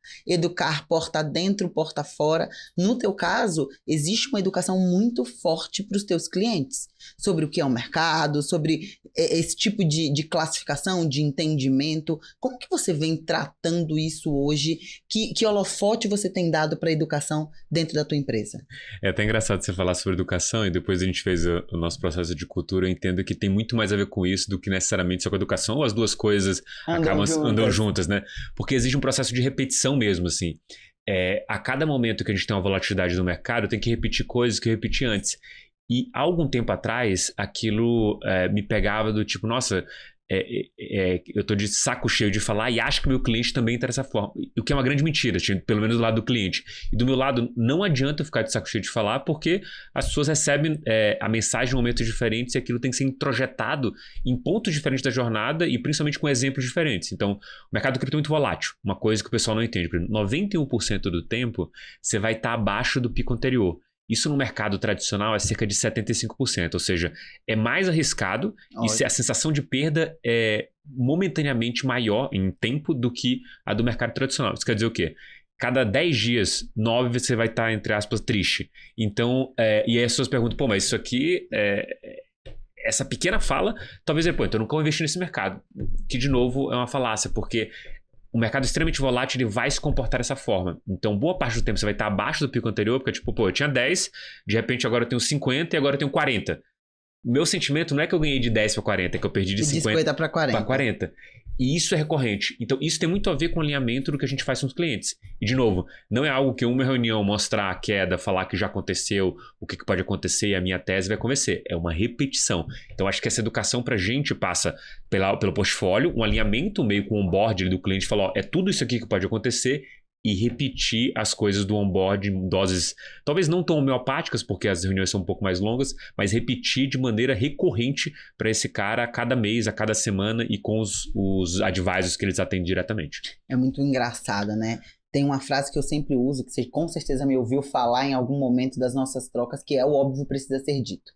porta dentro, porta fora. No teu caso, existe uma educação muito forte para os teus clientes, sobre o que é o mercado, sobre esse tipo de classificação, de entendimento. Como que você vem tratando isso hoje? Que holofote você tem dado para a educação dentro da tua empresa? É até engraçado você falar sobre educação, e depois a gente fez o nosso processo de cultura. Eu entendo que tem muito mais a ver com isso do que necessariamente só com a educação, ou as duas coisas andam juntas, né? Porque existe um processo de repetição mesmo, assim. A cada momento que a gente tem uma volatilidade no mercado, tem que repetir coisas que eu repeti antes. E há algum tempo atrás, aquilo me pegava do tipo, nossa, eu tô de saco cheio de falar e acho que o meu cliente também tá dessa forma. O que é uma grande mentira, pelo menos do lado do cliente. E do meu lado, não adianta eu ficar de saco cheio de falar, porque as pessoas recebem a mensagem em momentos diferentes e aquilo tem que ser introjetado em pontos diferentes da jornada e principalmente com exemplos diferentes. Então, o mercado do cripto é muito volátil. Uma coisa que o pessoal não entende. 91% do tempo, você vai estar abaixo do pico anterior. Isso no mercado tradicional é cerca de 75%, ou seja, é mais arriscado e a sensação de perda é momentaneamente maior em tempo do que a do mercado tradicional. Isso quer dizer o quê? Cada 10 dias, 9 você vai estar, entre aspas, triste. Então, e aí as pessoas perguntam, pô, mas isso aqui, essa pequena fala, talvez depois, então eu nunca vou investir nesse mercado. Que, de novo, é uma falácia, porque o mercado é extremamente volátil, ele vai se comportar dessa forma. Então, boa parte do tempo você vai estar abaixo do pico anterior, porque tipo, pô, eu tinha 10, de repente agora eu tenho 50 e agora eu tenho 40. O meu sentimento não é que eu ganhei de 10 para 40, é que eu perdi de 50 para 40. E isso é recorrente. Então, isso tem muito a ver com o alinhamento do que a gente faz com os clientes. E, de novo, não é algo que uma reunião mostrar a queda, falar que já aconteceu, o que pode acontecer e a minha tese vai convencer. É uma repetição. Então, acho que essa educação para a gente passa pelo portfólio, um alinhamento meio com o onboard do cliente, falar, é tudo isso aqui que pode acontecer, e repetir as coisas do onboard em doses, talvez não tão homeopáticas, porque as reuniões são um pouco mais longas, mas repetir de maneira recorrente para esse cara a cada mês, a cada semana e com os advisors que eles atendem diretamente. É muito engraçado, né? Tem uma frase que eu sempre uso, que você com certeza me ouviu falar em algum momento das nossas trocas, que é: o óbvio precisa ser dito.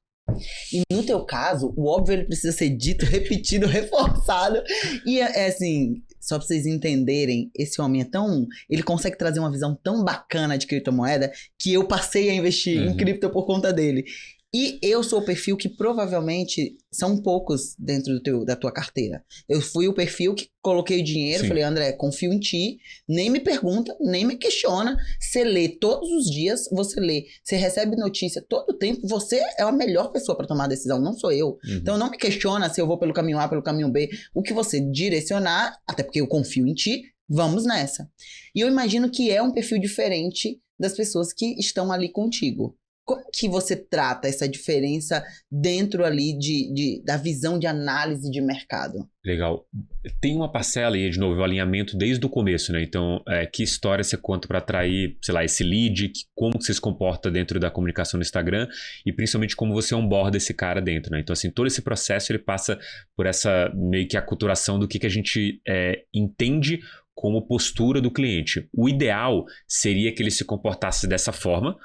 E no teu caso, o óbvio ele precisa ser dito, repetido, reforçado. E assim, só pra vocês entenderem, esse homem ele consegue trazer uma visão tão bacana de criptomoeda que eu passei a investir em cripto por conta dele. E eu sou o perfil que provavelmente são poucos dentro da tua carteira. Eu fui o perfil que coloquei o dinheiro, falei, André, confio em ti, nem me pergunta, nem me questiona. Você lê todos os dias, você lê, você recebe notícia todo o tempo, você é a melhor pessoa para tomar a decisão, não sou eu. Então não me questiona se eu vou pelo caminho A, pelo caminho B. O que você direcionar, até porque eu confio em ti, vamos nessa. E eu imagino que é um perfil diferente das pessoas que estão ali contigo. Como que você trata essa diferença dentro ali da visão de análise de mercado? Legal. Tem uma parcela, e de novo, o alinhamento desde o começo, né? Então, que história você conta para atrair, sei lá, esse lead, como que você se comporta dentro da comunicação no Instagram e principalmente como você onboarda esse cara dentro, né? Então, assim, todo esse processo, ele passa por essa meio que aculturação do que a gente entende como postura do cliente. O ideal seria que ele se comportasse dessa forma,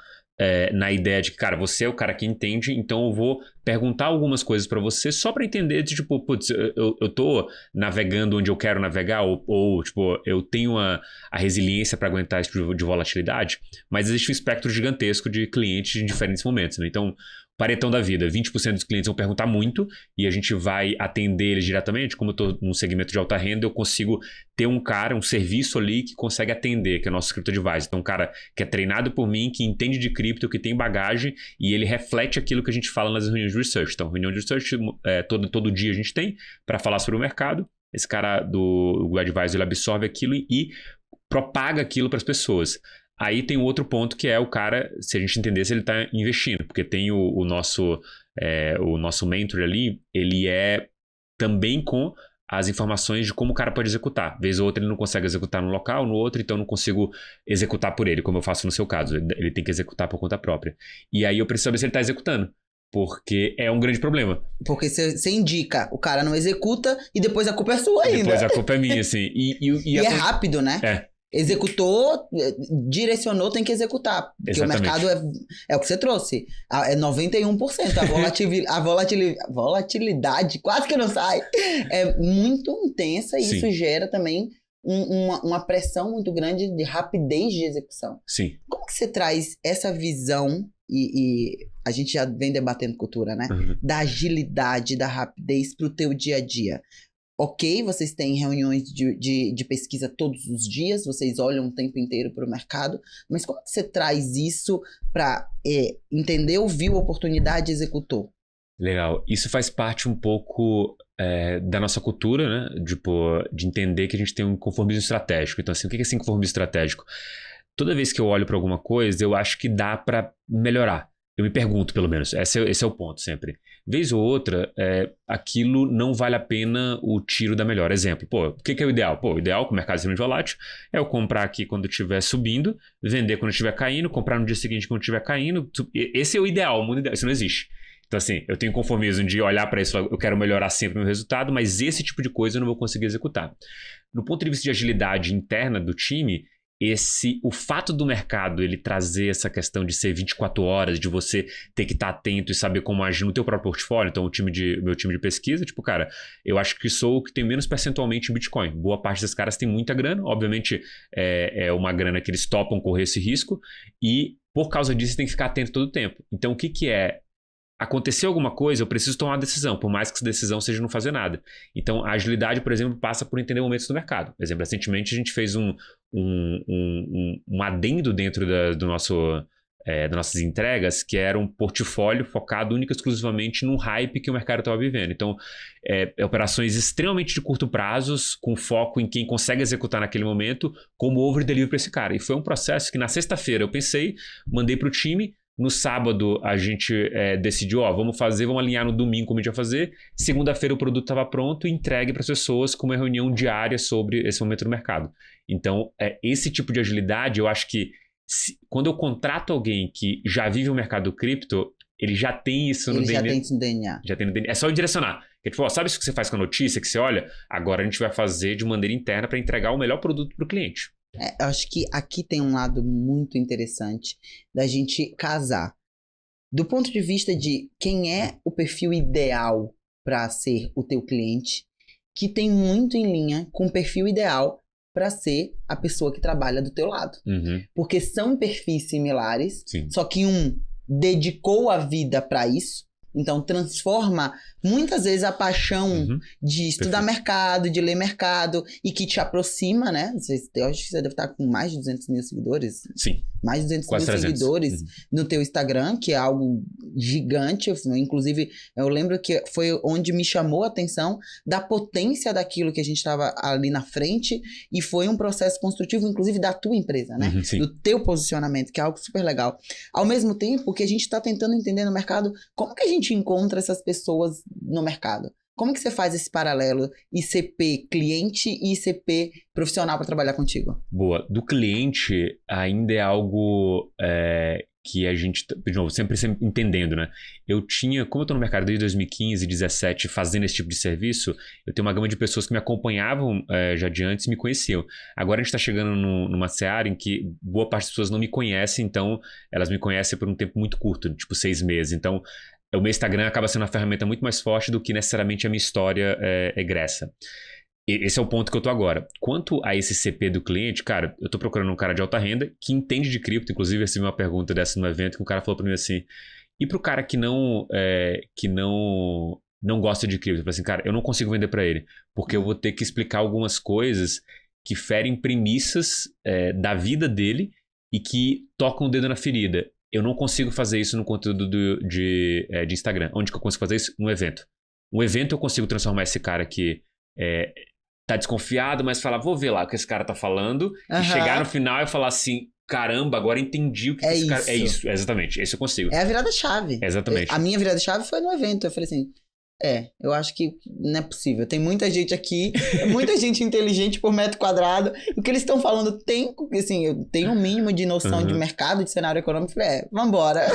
na ideia de que, cara, você é o cara que entende, então eu vou perguntar algumas coisas para você só para entender, tipo, putz, eu tô navegando onde eu quero navegar ou tipo, eu tenho a resiliência para aguentar esse tipo de volatilidade, mas existe um espectro gigantesco de clientes em diferentes momentos, né? Então, paretão da vida. 20% dos clientes vão perguntar muito e a gente vai atender eles diretamente. Como eu estou num segmento de alta renda, eu consigo ter um serviço ali que consegue atender, que é o nosso Crypto Advisor. Então, um cara que é treinado por mim, que entende de cripto, que tem bagagem e ele reflete aquilo que a gente fala nas reuniões de research. Então, reunião de research todo dia a gente tem para falar sobre o mercado. Esse cara do Advisor, ele absorve aquilo e propaga aquilo para as pessoas. Aí tem um outro ponto que é o cara, se a gente entender se ele está investindo, porque tem o nosso mentor ali, ele é também com as informações de como o cara pode executar. Vez ou outra ele não consegue executar no local, no outro, então eu não consigo executar por ele, como eu faço no seu caso. Ele tem que executar por conta própria. E aí eu preciso saber se ele está executando. Porque é um grande problema. Porque você indica, o cara não executa e depois a culpa é sua ainda. Depois a culpa é minha, assim. E é rápido, né? É. Executou, direcionou, tem que executar. Porque Exatamente. o mercado é o que você trouxe. É 91%. A volatilidade quase que não sai. É muito intensa e Sim. isso gera também uma pressão muito grande de rapidez de execução. Sim. Como que você traz essa visão, e a gente já vem debatendo cultura, né? Uhum. Da agilidade, da rapidez para o teu dia a dia. Ok, vocês têm reuniões de pesquisa todos os dias, vocês olham o tempo inteiro para o mercado, mas como que você traz isso para entender, ouvir a oportunidade e executou? Legal. Isso faz parte um pouco da nossa cultura, né? De entender que a gente tem um conformismo estratégico. Então, assim, o que é esse conformismo estratégico? Toda vez que eu olho para alguma coisa, eu acho que dá para melhorar. Eu me pergunto, pelo menos. Esse é o ponto sempre. Vez ou outra, aquilo não vale a pena o tiro da melhor. Exemplo, o que é o ideal? O ideal com o mercado extremamente volátil é eu comprar aqui quando estiver subindo, vender quando estiver caindo, comprar no dia seguinte quando estiver caindo. Esse é o ideal, o mundo ideal. Isso não existe. Então, assim, eu tenho conformismo de olhar para isso e falar, eu quero melhorar sempre o meu resultado, mas esse tipo de coisa eu não vou conseguir executar. No ponto de vista de agilidade interna do time, o fato do mercado ele trazer essa questão de ser 24 horas, de você ter que estar atento e saber como agir no teu próprio portfólio. Então, meu time de pesquisa, cara, eu acho que sou o que tem menos percentualmente em Bitcoin. Boa parte desses caras tem muita grana. Obviamente, é uma grana que eles topam correr esse risco e, por causa disso, tem que ficar atento todo o tempo. Então, o que é? Aconteceu alguma coisa, eu preciso tomar uma decisão, por mais que essa decisão seja não fazer nada. Então, a agilidade, por exemplo, passa por entender momentos do mercado. Por exemplo, recentemente a gente fez um adendo dentro das nossas entregas, que era um portfólio focado única e exclusivamente no hype que o mercado estava vivendo. Então, operações extremamente de curto prazo, com foco em quem consegue executar naquele momento, como over-delivery para esse cara. E foi um processo que na sexta-feira eu pensei, mandei para o time. No sábado, a gente decidiu, vamos alinhar no domingo como a gente vai fazer. Segunda-feira o produto estava pronto e entregue para as pessoas com uma reunião diária sobre esse momento do mercado. Então, esse tipo de agilidade, eu acho que quando eu contrato alguém que já vive o mercado cripto, ele já tem isso no DNA. Já tem isso no DNA. Já tem no DNA. É só eu direcionar. É tipo, sabe isso que você faz com a notícia, que você olha? Agora a gente vai fazer de maneira interna para entregar o melhor produto para o cliente. Eu acho que aqui tem um lado muito interessante da gente casar. Do ponto de vista de quem é o perfil ideal para ser o teu cliente, que tem muito em linha com o perfil ideal para ser a pessoa que trabalha do teu lado. Uhum. Porque são perfis similares, Sim. Só que um dedicou a vida para isso. Então, transforma muitas vezes a paixão de estudar mercado, de ler mercado, e que te aproxima, né? Eu acho que você deve estar com mais de 200 mil seguidores. Sim. Mais de 200 Quase mil 300. seguidores no teu Instagram, que é algo gigante. Inclusive, eu lembro que foi onde me chamou a atenção da potência daquilo que a gente estava ali na frente, e foi um processo construtivo, inclusive, da tua empresa, né? Do teu posicionamento, que é algo super legal. Ao mesmo tempo que a gente está tentando entender no mercado como que a gente encontra essas pessoas no mercado. Como que você faz esse paralelo ICP cliente e ICP profissional para trabalhar contigo? Boa. Do cliente ainda é algo que a gente, de novo, sempre entendendo, né? Como eu estou no mercado desde 2015, 2017, fazendo esse tipo de serviço, eu tenho uma gama de pessoas que me acompanhavam já de antes e me conheciam. Agora a gente está chegando numa seara em que boa parte das pessoas não me conhecem, então elas me conhecem por um tempo muito curto, tipo 6 meses. Então, o meu Instagram acaba sendo uma ferramenta muito mais forte do que necessariamente a minha história egressa. Esse é o ponto que eu tô agora. Quanto a esse CP do cliente, cara, eu tô procurando um cara de alta renda que entende de cripto. Inclusive, eu recebi uma pergunta dessa no evento que o cara falou pra mim assim, E pro cara que não gosta de cripto, assim, cara, eu não consigo vender para ele, porque eu vou ter que explicar algumas coisas que ferem premissas da vida dele e que tocam o dedo na ferida. Eu não consigo fazer isso no conteúdo de Instagram. Onde que eu consigo fazer isso? No evento. Um evento eu consigo transformar esse cara que tá desconfiado, mas falar, vou ver lá o que esse cara tá falando, e chegar no final e falar assim, caramba, agora entendi o que esse cara... É isso, exatamente, esse eu consigo. É a virada-chave. Exatamente. A minha virada-chave foi no evento, eu falei assim... eu acho que não é possível. Tem muita gente aqui, muita gente inteligente por metro quadrado. O que eles estão falando tem, assim, eu tenho um mínimo de noção de mercado, de cenário econômico. Falei, vambora.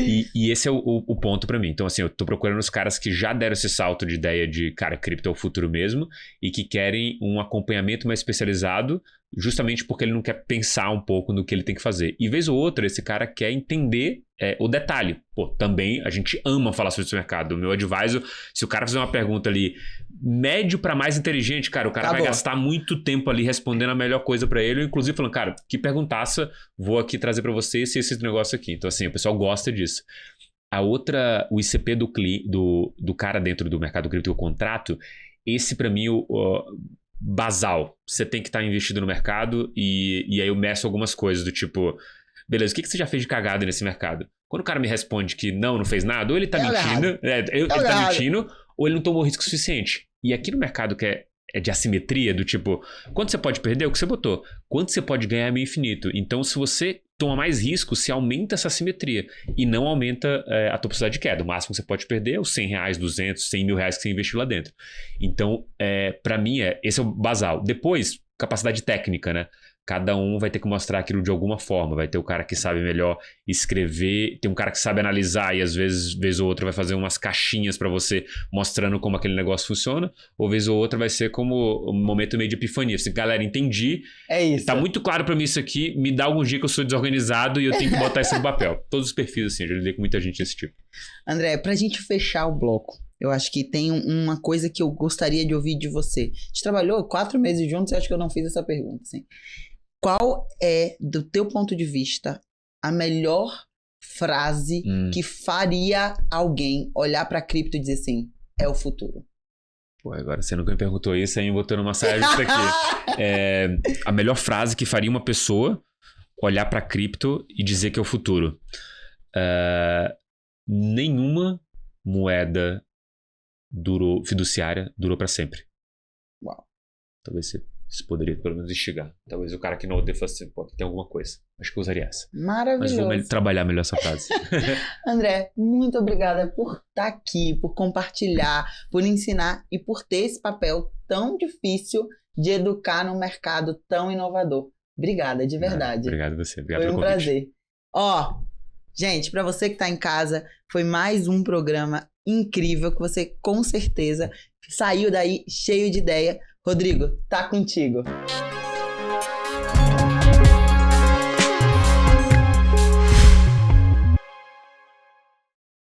E esse é o ponto pra mim. Então, assim, eu tô procurando os caras que já deram esse salto de ideia de, cara, cripto é o futuro mesmo, e que querem um acompanhamento mais especializado, justamente porque ele não quer pensar um pouco no que ele tem que fazer. E vez ou outra, esse cara quer entender o detalhe. Pô, também a gente ama falar sobre esse mercado. O meu advisor, se o cara fizer uma pergunta ali, médio para mais inteligente, cara, o cara vai gastar muito tempo ali respondendo a melhor coisa para ele, inclusive falando, cara, que perguntaça, vou aqui trazer para você esse negócio aqui. Então, assim, o pessoal gosta disso. A outra, o ICP do cara dentro do mercado cripto, o contrato, esse para mim, basal. Você tem que estar investido no mercado e aí eu meço algumas coisas do tipo, beleza, o que você já fez de cagada nesse mercado? Quando o cara me responde que não fez nada, ou ele tá mentindo, ele tá mentindo, ou ele não tomou risco suficiente. E aqui no mercado que é de assimetria, do tipo, quanto você pode perder? O que você botou. Quanto você pode ganhar é meio infinito. Então, se você toma mais risco, se aumenta essa assimetria e não aumenta a tua possibilidade de queda. O máximo que você pode perder é os R$100, 200, 100 mil reais que você investiu lá dentro. Então, para mim, esse é o basal. Depois, capacidade técnica, né? Cada um vai ter que mostrar aquilo de alguma forma. Vai ter o cara que sabe melhor escrever, tem um cara que sabe analisar e às vezes, vez ou outra, vai fazer umas caixinhas para você mostrando como aquele negócio funciona, ou vez ou outra vai ser como um momento meio de epifania. Assim, galera, entendi. É isso. Tá muito claro para mim isso aqui, me dá algum dia que eu sou desorganizado e eu tenho que botar isso no papel. Todos os perfis, assim, eu já lidei com muita gente desse tipo. André, pra gente fechar o bloco, eu acho que tem uma coisa que eu gostaria de ouvir de você. A gente trabalhou 4 meses juntos e acho que eu não fiz essa pergunta, assim. Qual é, do teu ponto de vista, a melhor frase que faria alguém olhar pra cripto e dizer assim, é o futuro? Pô, agora você nunca me perguntou isso, aí eu botando uma saia disso aqui. A melhor frase que faria uma pessoa olhar pra cripto e dizer que é o futuro. Nenhuma moeda fiduciária durou pra sempre. Uau. Talvez isso poderia pelo menos instigar. Talvez o cara que não odeia fosse assim, pô, tem alguma coisa. Acho que eu usaria essa. Maravilhoso. Mas vou trabalhar melhor essa frase. André, muito obrigada por estar aqui, por compartilhar, por ensinar e por ter esse papel tão difícil de educar num mercado tão inovador. Obrigada, de verdade. Obrigado a você. Obrigado pelo convite. Foi um prazer. Gente, para você que está em casa, foi mais um programa incrível que você com certeza saiu daí cheio de ideia. Rodrigo, tá contigo.